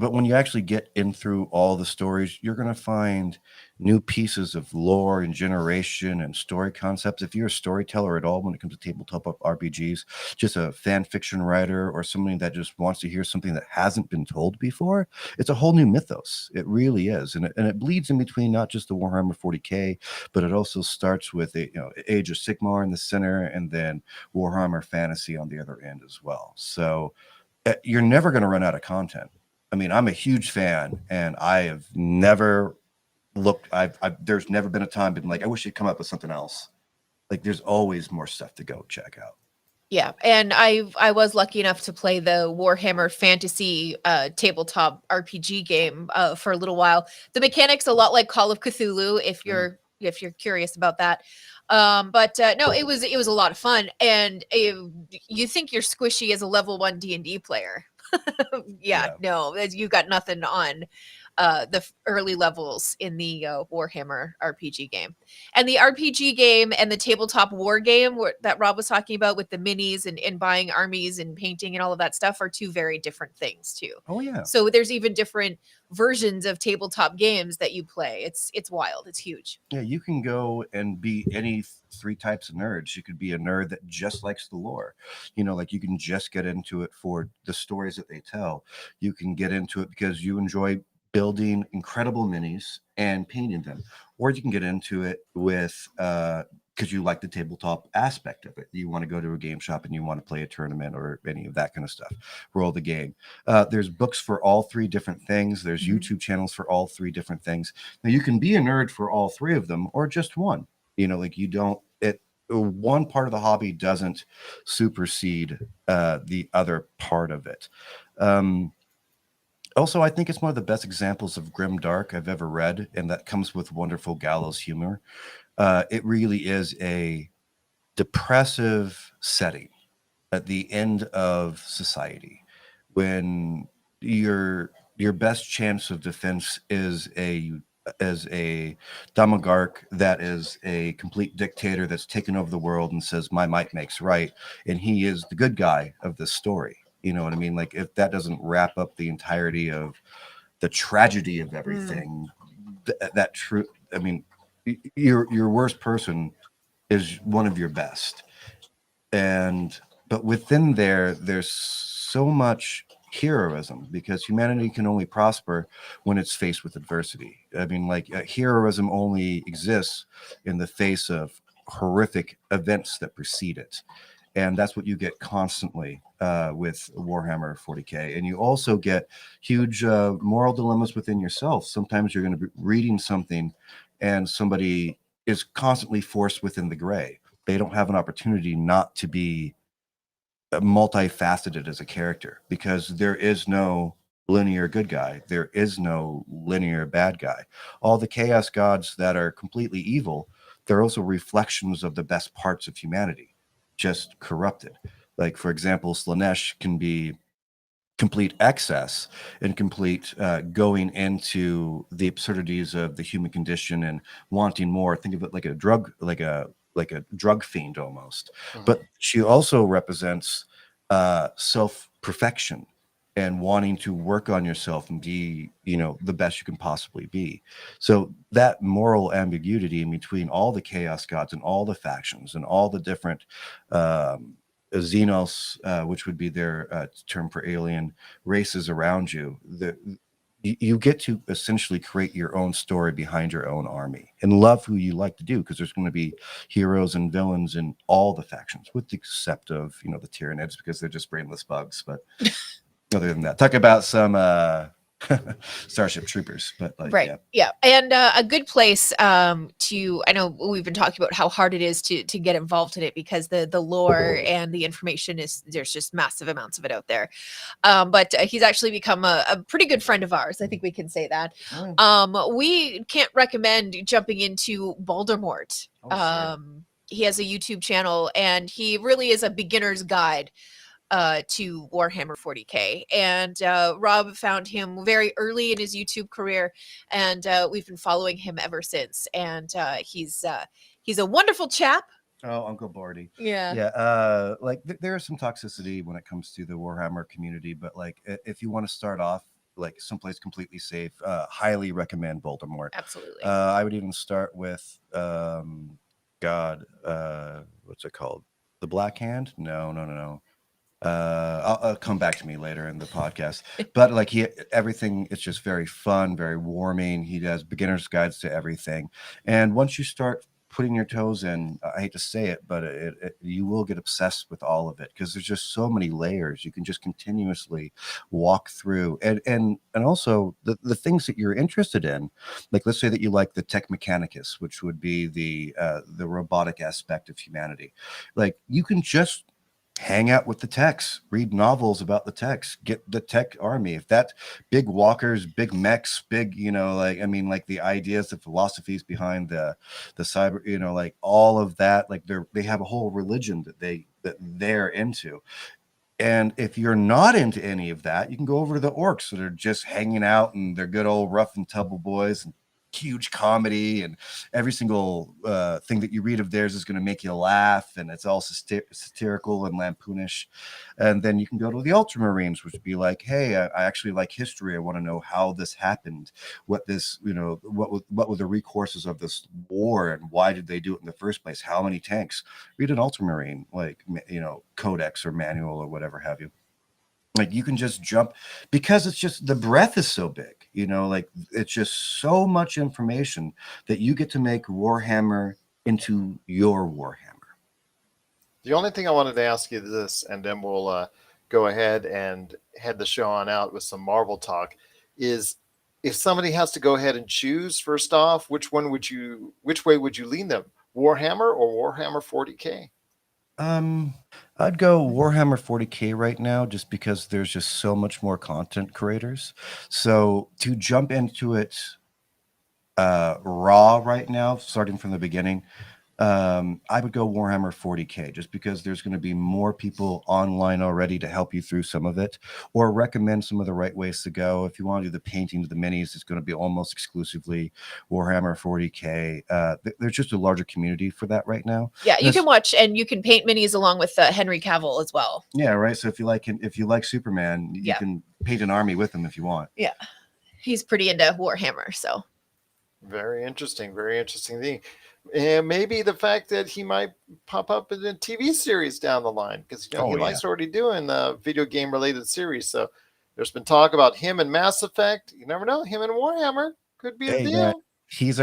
But when you actually get in through all the stories, you're going to find new pieces of lore and generation and story concepts. If you're a storyteller at all when it comes to tabletop RPGs, just a fan fiction writer or somebody that just wants to hear something that hasn't been told before, it's a whole new mythos. It really is. And it bleeds in between not just the Warhammer 40K, but it also starts with Age of Sigmar in the center, and then Warhammer Fantasy on the other end as well. So you're never going to run out of content. I mean, I'm a huge fan, and I have never looked. There's never been a time been like, I wish you'd come up with something else. Like, there's always more stuff to go check out. Yeah, and I was lucky enough to play the Warhammer Fantasy tabletop RPG game for a little while. The mechanics a lot like Call of Cthulhu, if you're curious about that. But no, it was a lot of fun, and you think you're squishy as a level 1 D&D player. Yeah, no, you got nothing on the early levels in the Warhammer RPG game. And the RPG game and the tabletop war game that Rob was talking about with the minis and buying armies and painting and all of that stuff are two very different things too. Oh yeah. So there's even different versions of tabletop games that you play. It's wild. It's huge. Yeah, you can go and be any 3 types of nerds. You could be a nerd that just likes the lore. Like, you can just get into it for the stories that they tell. You can get into it because you enjoy building incredible minis and painting them, or you can get into it with because you like the tabletop aspect of it. You want to go to a game shop and you want to play a tournament or any of that kind of stuff, roll the game. There's books for all 3 different things. There's YouTube channels for all 3 different things. Now, you can be a nerd for all 3 of them or just one. Like, one part of the hobby doesn't supersede the other part of it. Also, I think it's one of the best examples of grim dark I've ever read, and that comes with wonderful gallows humor. It really is a depressive setting at the end of society, when your best chance of defense is a demagogue that is a complete dictator that's taken over the world and says my might makes right, and he is the good guy of this story. You know what I mean? Like, if that doesn't wrap up the entirety of the tragedy of everything, that true. I mean, your worst person is one of your best, and but within there's so much heroism, because humanity can only prosper when it's faced with adversity. I mean, like, heroism only exists in the face of horrific events that precede it, and that's what you get constantly with Warhammer 40k. And you also get huge moral dilemmas within yourself. Sometimes you're going to be reading something and somebody is constantly forced within the gray. They don't have an opportunity not to be multifaceted as a character, because there is no linear good guy, there is no linear bad guy. All the chaos gods that are completely evil, they're also reflections of the best parts of humanity, just corrupted. Like, for example, Slanesh can be complete excess and complete going into the absurdities of the human condition and wanting more. Think of it like a drug, like a drug fiend almost. But she also represents self-perfection and wanting to work on yourself and be, the best you can possibly be. So that moral ambiguity in between all the chaos gods and all the factions and all the different Xenos, which would be their term for alien races around you, you get to essentially create your own story behind your own army and love who you like to do, because there's going to be heroes and villains in all the factions, with the except of the Tyranids, because they're just brainless bugs. But other than that, talk about some Starship Troopers. But right, yeah. And a good place to, I know we've been talking about how hard it is to get involved in it, because the lore and the information there's just massive amounts of it out there. But he's actually become a pretty good friend of ours. I think we can say that. We can't recommend jumping into Voldemort. Sure. He has a YouTube channel, and he really is a beginner's guide to Warhammer 40k. And Rob found him very early in his YouTube career, and we've been following him ever since. And he's a wonderful chap. Oh, Uncle Barty. Yeah. Like there is some toxicity when it comes to the Warhammer community, but like if you want to start off like someplace completely safe, highly recommend Voldemort. Absolutely. I would even start with what's it called? The Black Hand? No. I'll come back to me later in the podcast. But like everything, it's just very fun, very warming. He does beginner's guides to everything, and once you start putting your toes in, I hate to say it, but you will get obsessed with all of it, because there's just so many layers you can just continuously walk through, and also the things that you're interested in. Like, let's say that you like the Tech Mechanicus, which would be the robotic aspect of humanity. Like, you can just hang out with the techs, read novels about the techs, get the tech army. If that's big walkers, big mechs, big, like the ideas, the philosophies behind the cyber, like all of that, like they have a whole religion that they're into. And if you're not into any of that, you can go over to the orcs that are just hanging out, and they're good old rough and tumble boys and huge comedy, and every single thing that you read of theirs is going to make you laugh, and it's all satirical and lampoonish. And then you can go to the Ultramarines, which would be like, hey, I actually like history. I want to know how this happened, what were the recourses of this war, and why did they do it in the first place? How many tanks? Read an Ultramarine, like, codex or manual or whatever have you. Like, you can just jump, because it's just, the breadth is so big, like it's just so much information that you get to make Warhammer into your Warhammer. The only thing I wanted to ask you this, and then we'll go ahead and head the show on out with some Marvel talk, is if somebody has to go ahead and choose, first off, which way would you lean them? Warhammer or Warhammer 40K? I'd go Warhammer 40K right now, just because there's just so much more content creators. So to jump into it raw right now, starting from the beginning, I would go Warhammer 40K, just because there's going to be more people online already to help you through some of it, or recommend some of the right ways to go. If you want to do the painting of the minis, it's going to be almost exclusively Warhammer 40K. There's just a larger community for that right now. Yeah, you can watch and you can paint minis along with Henry Cavill as well. Yeah, right. So if you like Superman, you can paint an army with him if you want. Yeah, he's pretty into Warhammer, so very interesting thing. And maybe the fact that he might pop up in a TV series down the line, because he likes already doing video game related series. So there's been talk about him and Mass Effect. You never know, him and Warhammer could be a deal. Yeah. He's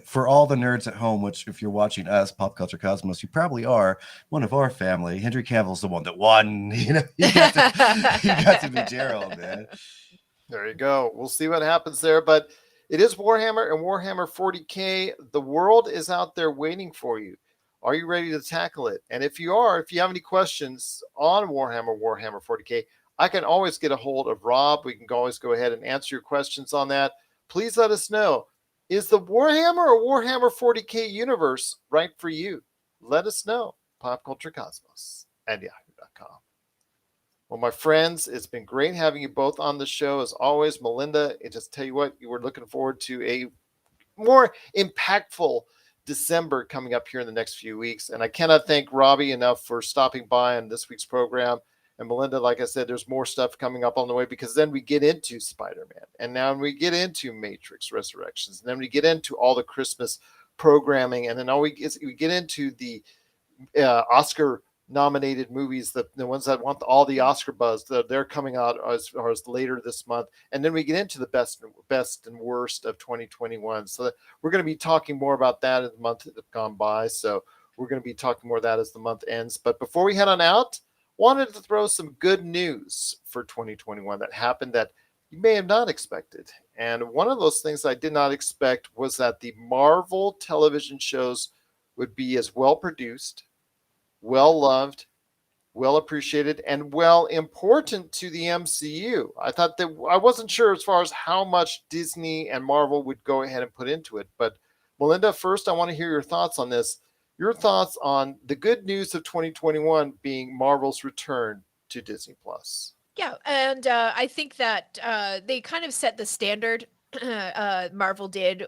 for all the nerds at home, which if you're watching us, Pop Culture Cosmos, you probably are one of our family. Henry Cavill's the one that won. You got to be Gerald, man. There you go. We'll see what happens there, but it is Warhammer and Warhammer 40K. The world is out there waiting for you. Are you ready to tackle it? And if you have any questions on Warhammer 40K, I can always get a hold of Rob. We can always go ahead and answer your questions on that. Please let us know. Is the Warhammer or Warhammer 40K universe right for you? Let us know. PopCultureCosmos@yahoo.com. Well, my friends, it's been great having you both on the show. As always, Melinda, I just tell you what, you were looking forward to a more impactful December coming up here in the next few weeks. And I cannot thank Robbie enough for stopping by on this week's program. And Melinda, like I said, there's more stuff coming up on the way, because then we get into Spider-Man. And now we get into Matrix Resurrections. And then we get into all the Christmas programming. And then we get into the Oscar nominated movies, the ones that want all the Oscar buzz, they're coming out as far as later this month. And then we get into the best and worst of 2021. So we're going to be talking more about that as the month that's gone by. So we're going to be talking more of that as the month ends. But before we head on out, wanted to throw some good news for 2021 that happened that you may have not expected. And one of those things I did not expect was that the Marvel television shows would be as well produced, well loved, well appreciated, and well important to the MCU. I thought that I wasn't sure as far as how much Disney and Marvel would go ahead and put into it. But Melinda, first, I want to hear your thoughts on this. Your thoughts on the good news of 2021 being Marvel's return to Disney Plus. Yeah, and I think that they kind of set the standard. Marvel did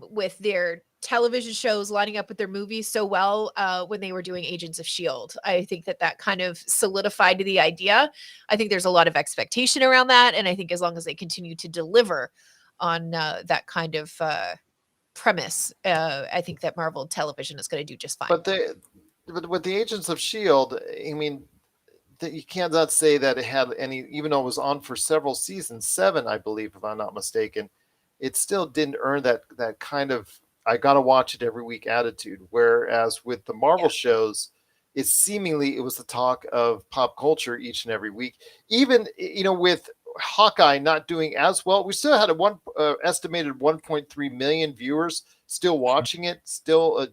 with their television shows lining up with their movies so well when they were doing Agents of S.H.I.E.L.D. I think that kind of solidified the idea. I think there's a lot of expectation around that. And I think as long as they continue to deliver on that kind of premise, I think that Marvel television is going to do just fine. But with the Agents of S.H.I.E.L.D., I mean, you cannot say that it had any, even though it was on for several seasons, 7, I believe, if I'm not mistaken, it still didn't earn that kind of, I got to watch it every week attitude. Whereas with the Marvel shows, it was the talk of pop culture each and every week. Even, with Hawkeye not doing as well, we still had estimated 1.3 million viewers still watching it. Still,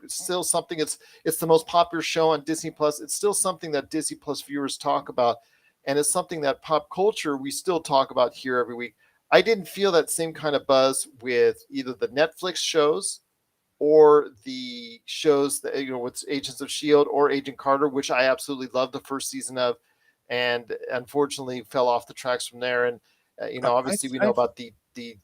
still something. It's the most popular show on Disney Plus. It's still something that Disney Plus viewers talk about, and it's something that pop culture we still talk about here every week. I didn't feel that same kind of buzz with either the Netflix shows or the shows that, with Agents of S.H.I.E.L.D. or Agent Carter, which I absolutely loved the first season of, and unfortunately fell off the tracks from there. And, obviously we know about the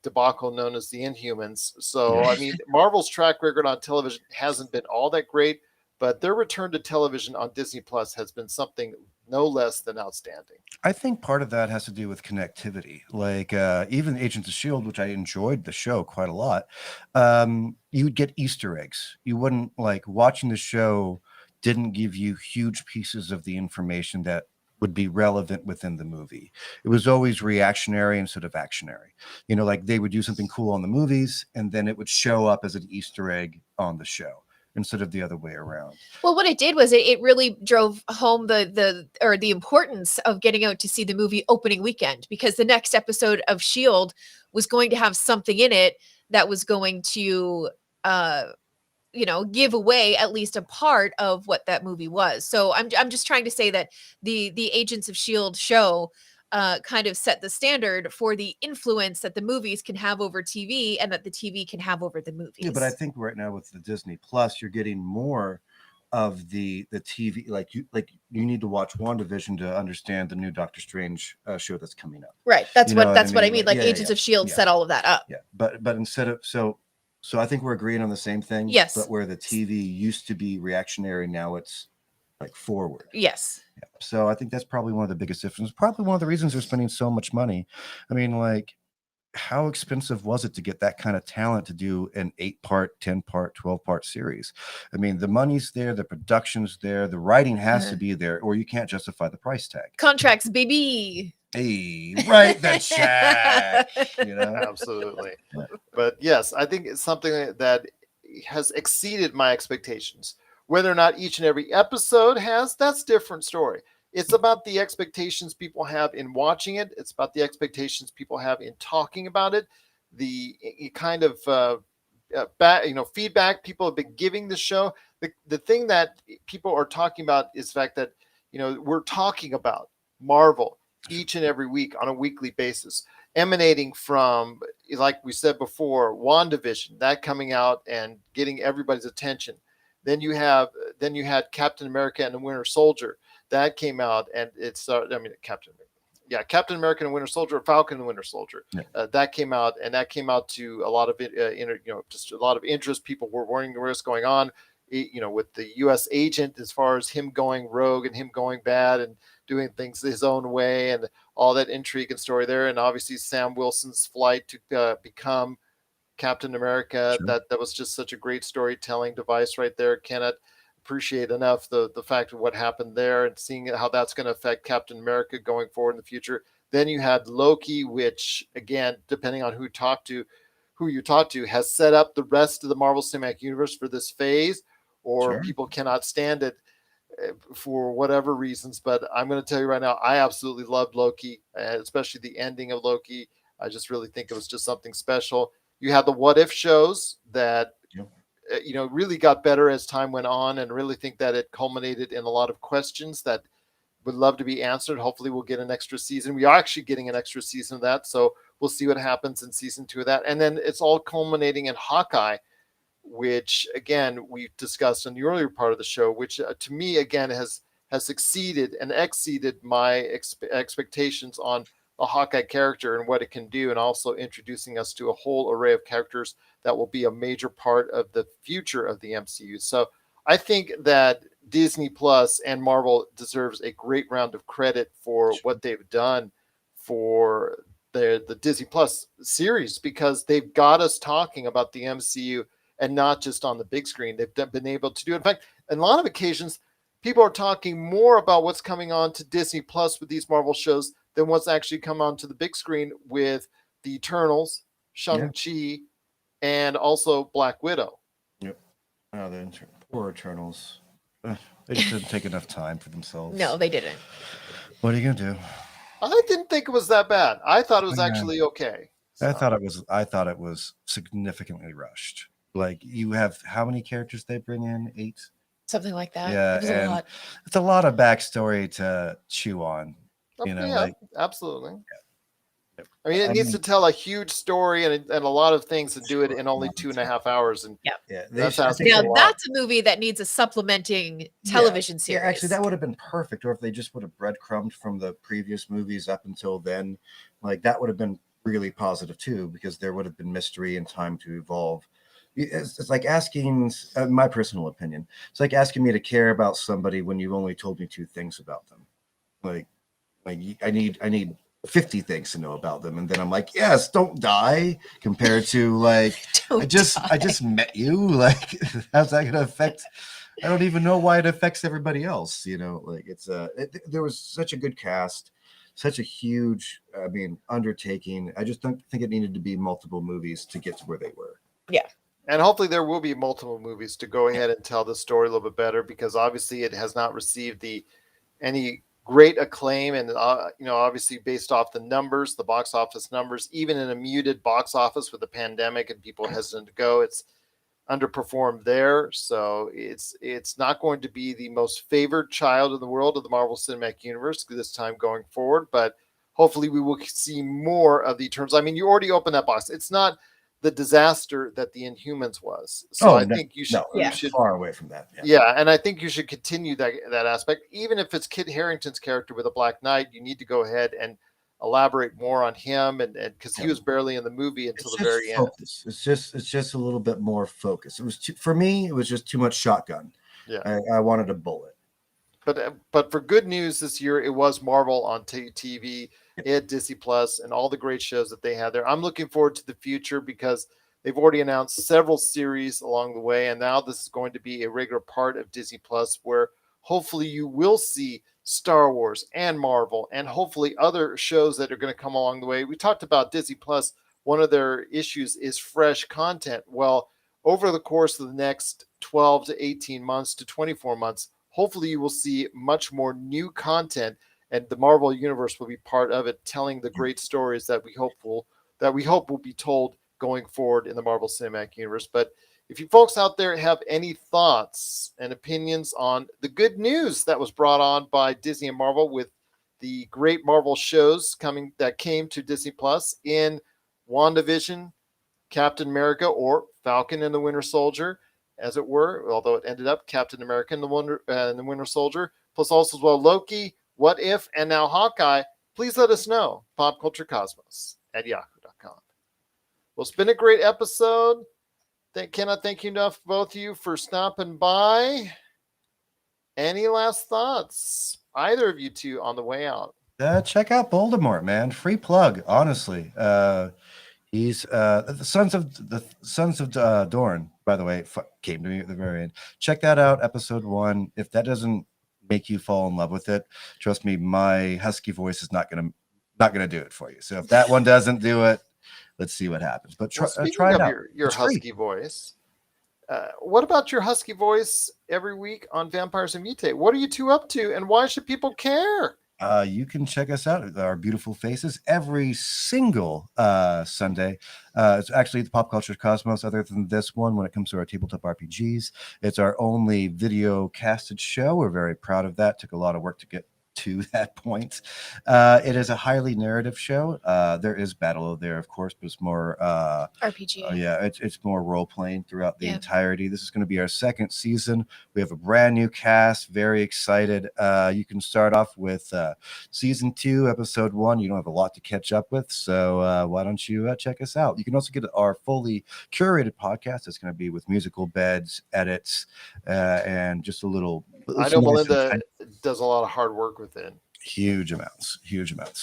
debacle known as the Inhumans. So, I mean, Marvel's track record on television hasn't been all that great, but their return to television on Disney Plus has been something no less than outstanding. I think part of that has to do with connectivity. Like even Agents of S.H.I.E.L.D., which I enjoyed the show quite a lot, you would get Easter eggs. You wouldn't, like, watching the show didn't give you huge pieces of the information that would be relevant within the movie. It was always reactionary instead of actionary. Like they would do something cool on the movies and then it would show up as an Easter egg on the show instead of the other way around. Well, what it did was it really drove home the importance of getting out to see the movie opening weekend, because the next episode of S.H.I.E.L.D. was going to have something in it that was going to give away at least a part of what that movie was. So I'm just trying to say that the Agents of Shield show kind of set the standard for the influence that the movies can have over TV and that the TV can have over the movies. Yeah, but I think right now with the Disney Plus, you're getting more of the TV. Like you need to watch WandaVision to understand the new Doctor Strange show that's coming up. Right. That's what I mean. Like yeah, Agents of Shield set all of that up. Yeah, but instead of so I think we're agreeing on the same thing. Yes. But where the TV used to be reactionary, now it's like forward. Yes. Yeah. So I think that's probably one of the biggest differences. Probably one of the reasons they're spending so much money. I mean, like, how expensive was it to get that kind of talent to do an 8-part, 10-part, 12-part series? I mean, the money's there, the production's there, the writing has to be there, or you can't justify the price tag. Contracts, baby. Hey, write the check. Absolutely. But yes, I think it's something that has exceeded my expectations. Whether or not each and every episode has, that's a different story. It's about the expectations people have in watching it. It's about the expectations people have in talking about it. The kind of feedback people have been giving the show. The thing that people are talking about is the fact that we're talking about Marvel each and every week on a weekly basis, emanating from, like we said before, WandaVision, that coming out and getting everybody's attention. Then you had Captain America and the Winter Soldier. That came out, and Captain America and Winter Soldier, Falcon and Winter Soldier. Yeah. That came out to a lot of just a lot of interest. People were wondering what's going on, with the U.S. agent, as far as him going rogue and him going bad and doing things his own way, and all that intrigue and story there. And obviously Sam Wilson's flight to become Captain America. Sure. That was just such a great storytelling device right there. Cannot appreciate enough the fact of what happened there, and seeing how that's going to affect Captain America going forward in the future. Then you had Loki, which, again, depending on who you talk to, has set up the rest of the Marvel Cinematic Universe for this phase, or sure, people cannot stand it for whatever reasons. But I'm going to tell you right now, I absolutely loved Loki, especially the ending of Loki. I just really think it was just something special. You had the What If shows that really got better as time went on, and really think that it culminated in a lot of questions that would love to be answered. Hopefully we'll get an extra season. We are actually getting an extra season of that, so we'll see what happens in season 2 of that. And then it's all culminating in Hawkeye, which again we discussed in the earlier part of the show, which to me again has exceeded and exceeded my expectations on a Hawkeye character and what it can do, and also introducing us to a whole array of characters that will be a major part of the future of the MCU. So I think that Disney Plus and Marvel deserves a great round of credit for what they've done for the Disney Plus series, because they've got us talking about the MCU and not just on the big screen. They've been able to do it. In fact, on a lot of occasions, people are talking more about what's coming on to Disney Plus with these Marvel shows than what's actually come onto the big screen with the Eternals, Shang-Chi, and also Black Widow. Yep. Oh, the poor Eternals. They just didn't take enough time for themselves. No, they didn't. What are you gonna do? I didn't think it was that bad. I thought it was actually okay. So. I thought it was significantly rushed. Like, you have how many characters they bring in? 8? Something like that. Yeah, it was a lot. It's a lot of backstory to chew on. Absolutely. Yeah. I mean, it needs to tell a huge story and a lot of things to do it in only 2.5 hours. And that's a movie that needs a supplementing television series. Yeah, actually, that would have been perfect. Or if they just would have breadcrumbed from the previous movies up until then, like, that would have been really positive too, because there would have been mystery and time to evolve. It's like asking, my personal opinion, it's like asking me to care about somebody when you only told me 2 things about them. Like I need 50 things to know about them, and then I'm like, yes, don't die, compared to like I just met you. Like, how's that gonna affect? I don't even know why it affects everybody else. Like, it's there was such a good cast, such a huge undertaking. I just don't think it needed to be multiple movies to get to where they were. Yeah. And hopefully there will be multiple movies to go ahead and tell the story a little bit better, because obviously it has not received any great acclaim, and obviously based off the numbers, the box office numbers, even in a muted box office with the pandemic and people hesitant to go, it's underperformed there. So it's not going to be the most favored child in the world of the Marvel Cinematic Universe this time going forward. But hopefully we will see more of the Eternals. I mean, you already opened that box. It's not the disaster that the Inhumans was. So I think you should, you should far away from that. Yeah, and I think you should continue that aspect. Even if it's Kit Harington's character with a Black Knight, you need to go ahead and elaborate more on him, and because he was barely in the movie until the very end. It's just a little bit more focus. It was for me. It was just too much shotgun. Yeah, I wanted a bullet. But for good news this year, it was Marvel on TV. It had Disney Plus and all the great shows that they had there. I'm looking forward to the future because they've already announced several series along the way, and now this is going to be a regular part of Disney Plus, where hopefully you will see Star Wars and Marvel and hopefully other shows that are going to come along the way. We talked about Disney Plus. One of their issues is fresh content. Well, over the course of the next 12 to 18 months to 24 months, hopefully you will see much more new content, and the Marvel Universe will be part of it, telling the great stories that we hope will be told going forward in the Marvel Cinematic Universe. But if you folks out there have any thoughts and opinions on the good news that was brought on by Disney and Marvel with the great Marvel shows that came to Disney Plus in WandaVision, Captain America, or Falcon and the Winter Soldier, as it were, although it ended up Captain America and the Winter Soldier, plus also as well Loki, What If, and now Hawkeye, please let us know. popculturecosmos@yahoo.com. Well, it's been a great episode. Cannot thank you enough, both of you, for stopping by. Any last thoughts? Either of you two on the way out? Check out Voldemort, man. Free plug, honestly. He's the Sons of Dorn, by the way, came to me at the very end. Check that out, episode 1. If that doesn't make you fall in love with it, trust me, my husky voice is not gonna do it for you. So if that one doesn't do it, let's see what happens. But try it out. Your husky voice. What about your husky voice every week on Vampires and Mutate? What are you two up to, and why should people care? You can check us out, our beautiful faces, every single Sunday. It's actually the Pop Culture Cosmos, other than this one, when it comes to our tabletop RPGs. It's our only video casted show. We're very proud of that. Took a lot of work to get to that point. It is a highly narrative show. There is battle there, of course, but it's more RPG. It's more role playing throughout the entirety. This is going to be our second season. We have a brand new cast. Very excited. You can start off with season 2, episode 1. You don't have a lot to catch up with, so why don't you check us out? You can also get our fully curated podcast. It's going to be with musical beds, edits, and just a little. I know Melinda does a lot of hard work with it. Huge amounts.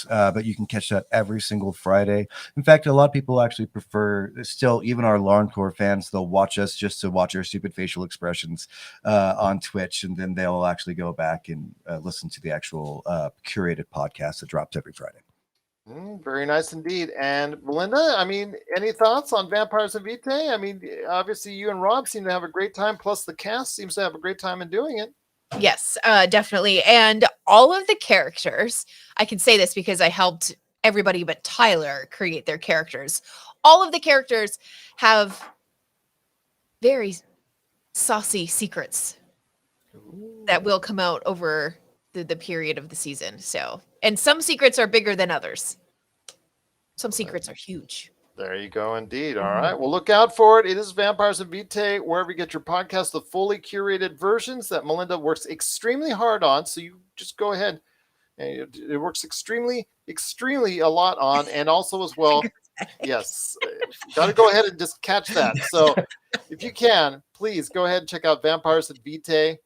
But you can catch that every single Friday. In fact, a lot of people actually prefer, still, even our Longcore fans, they'll watch us just to watch our stupid facial expressions on Twitch, and then they'll actually go back and listen to the actual curated podcast that drops every Friday. Very nice indeed. And Melinda, I mean, any thoughts on Vampires and Vitae? I mean, obviously you and Rob seem to have a great time, plus the cast seems to have a great time in doing it. Yes, definitely. And all of the characters, I can say this because I helped everybody but Tyler create their characters. All of the characters have very saucy secrets that will come out over the period of the season. So, and some secrets are bigger than others. Some secrets are huge. There you go, indeed. All right. Well, look out for it. It is Vampires and Vitae, wherever you get your podcast, the fully curated versions that Melinda works extremely hard on. So you just go ahead. It works extremely a lot on, and also as well. Yes. Got to go ahead and just catch that. So if you can, please go ahead and check out Vampires and Vitae.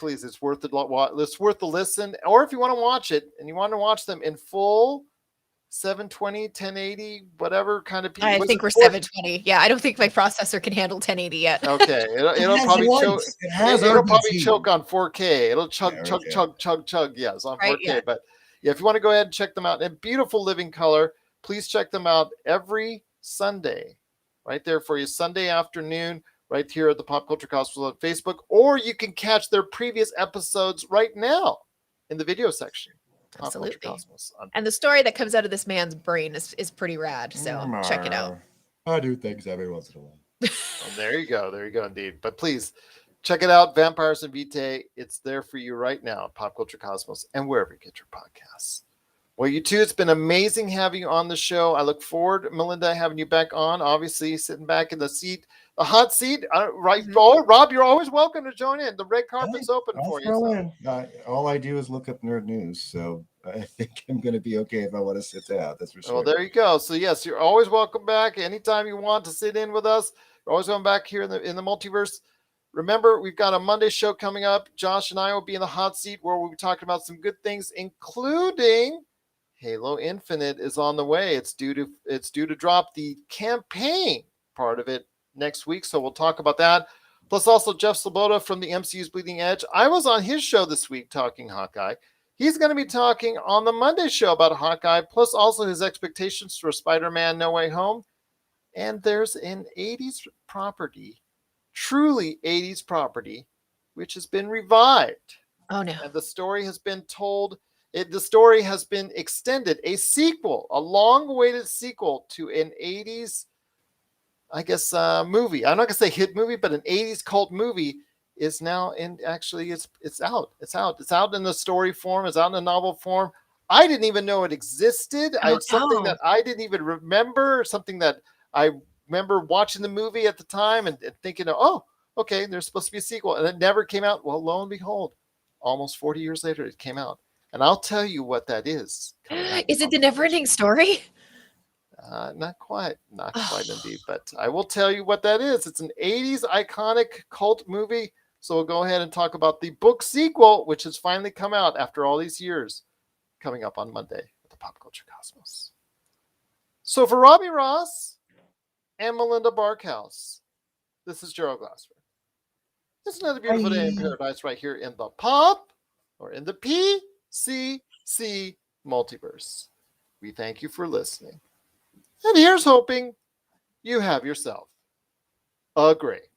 Please, it's worth the listen. Or if you want to watch it and you want to watch them in full 720, 1080, whatever kind of people. I think we're 720. Yeah, I don't think my processor can handle 1080 yet. Okay, it'll probably choke. It'll probably choke on 4K. It'll chug. Yes, on 4K. Yeah. But yeah, if you want to go ahead and check them out in beautiful living color, please check them out every Sunday, right there for you, Sunday afternoon, right here at the Pop Culture Cosmos on Facebook, or you can catch their previous episodes right now in the video section. Absolutely. And the story that comes out of this man's brain is pretty rad. So check it out. I do things every once in a while. Well, there you go. There you go, indeed. But please check it out, Vampires and Vitae. It's there for you right now, Pop Culture Cosmos, and wherever you get your podcasts. Well, you two, it's been amazing having you on the show. I look forward, Melinda, having you back on. Obviously, sitting back in the seat, the hot seat, right? Mhm. Oh, Rob, you're always welcome to join in. The red carpet's open I'll for you. throw So. in. All I do is look up nerd news, so I think I'm going to be okay if I want to sit down. That's for sure. Well, there you go. So yes, you're always welcome back anytime you want to sit in with us. You're always welcome back here in the multiverse. Remember, we've got a Monday show coming up. Josh and I will be in the hot seat where we'll be talking about some good things, including Halo Infinite is on the way. It's due to drop the campaign part of it next week. So we'll talk about that. Plus also Jeff Sloboda from the MCU's Bleeding Edge. I was on his show this week talking Hawkeye. He's going to be talking on the Monday show about Hawkeye, plus also his expectations for Spider-Man No Way Home. And there's an 80s property, truly 80s property, which has been revived. Oh, no. And the story has been told. The story has been extended. A sequel, a long-awaited sequel to an 80s, I guess, movie. I'm not going to say hit movie, but an 80s cult movie is now in. Actually, it's out. It's out in the story form. It's out in the novel form. I didn't even know it existed. It's something that I didn't even remember. Something that I remember watching the movie at the time and thinking, oh, okay, there's supposed to be a sequel, and it never came out. Well, lo and behold, almost 40 years later, it came out. And I'll tell you what that is. Is it the never-ending story? Not quite indeed. But I will tell you what that is. It's an 80s iconic cult movie. So we'll go ahead and talk about the book sequel, which has finally come out after all these years, coming up on Monday at the Pop Culture Cosmos. So for Robbie Ross and Melinda Barkhouse, this is Gerald Glassford. It's another beautiful day in paradise right here in the Pop or in the PCC Multiverse. We thank you for listening. And here's hoping you have yourself a great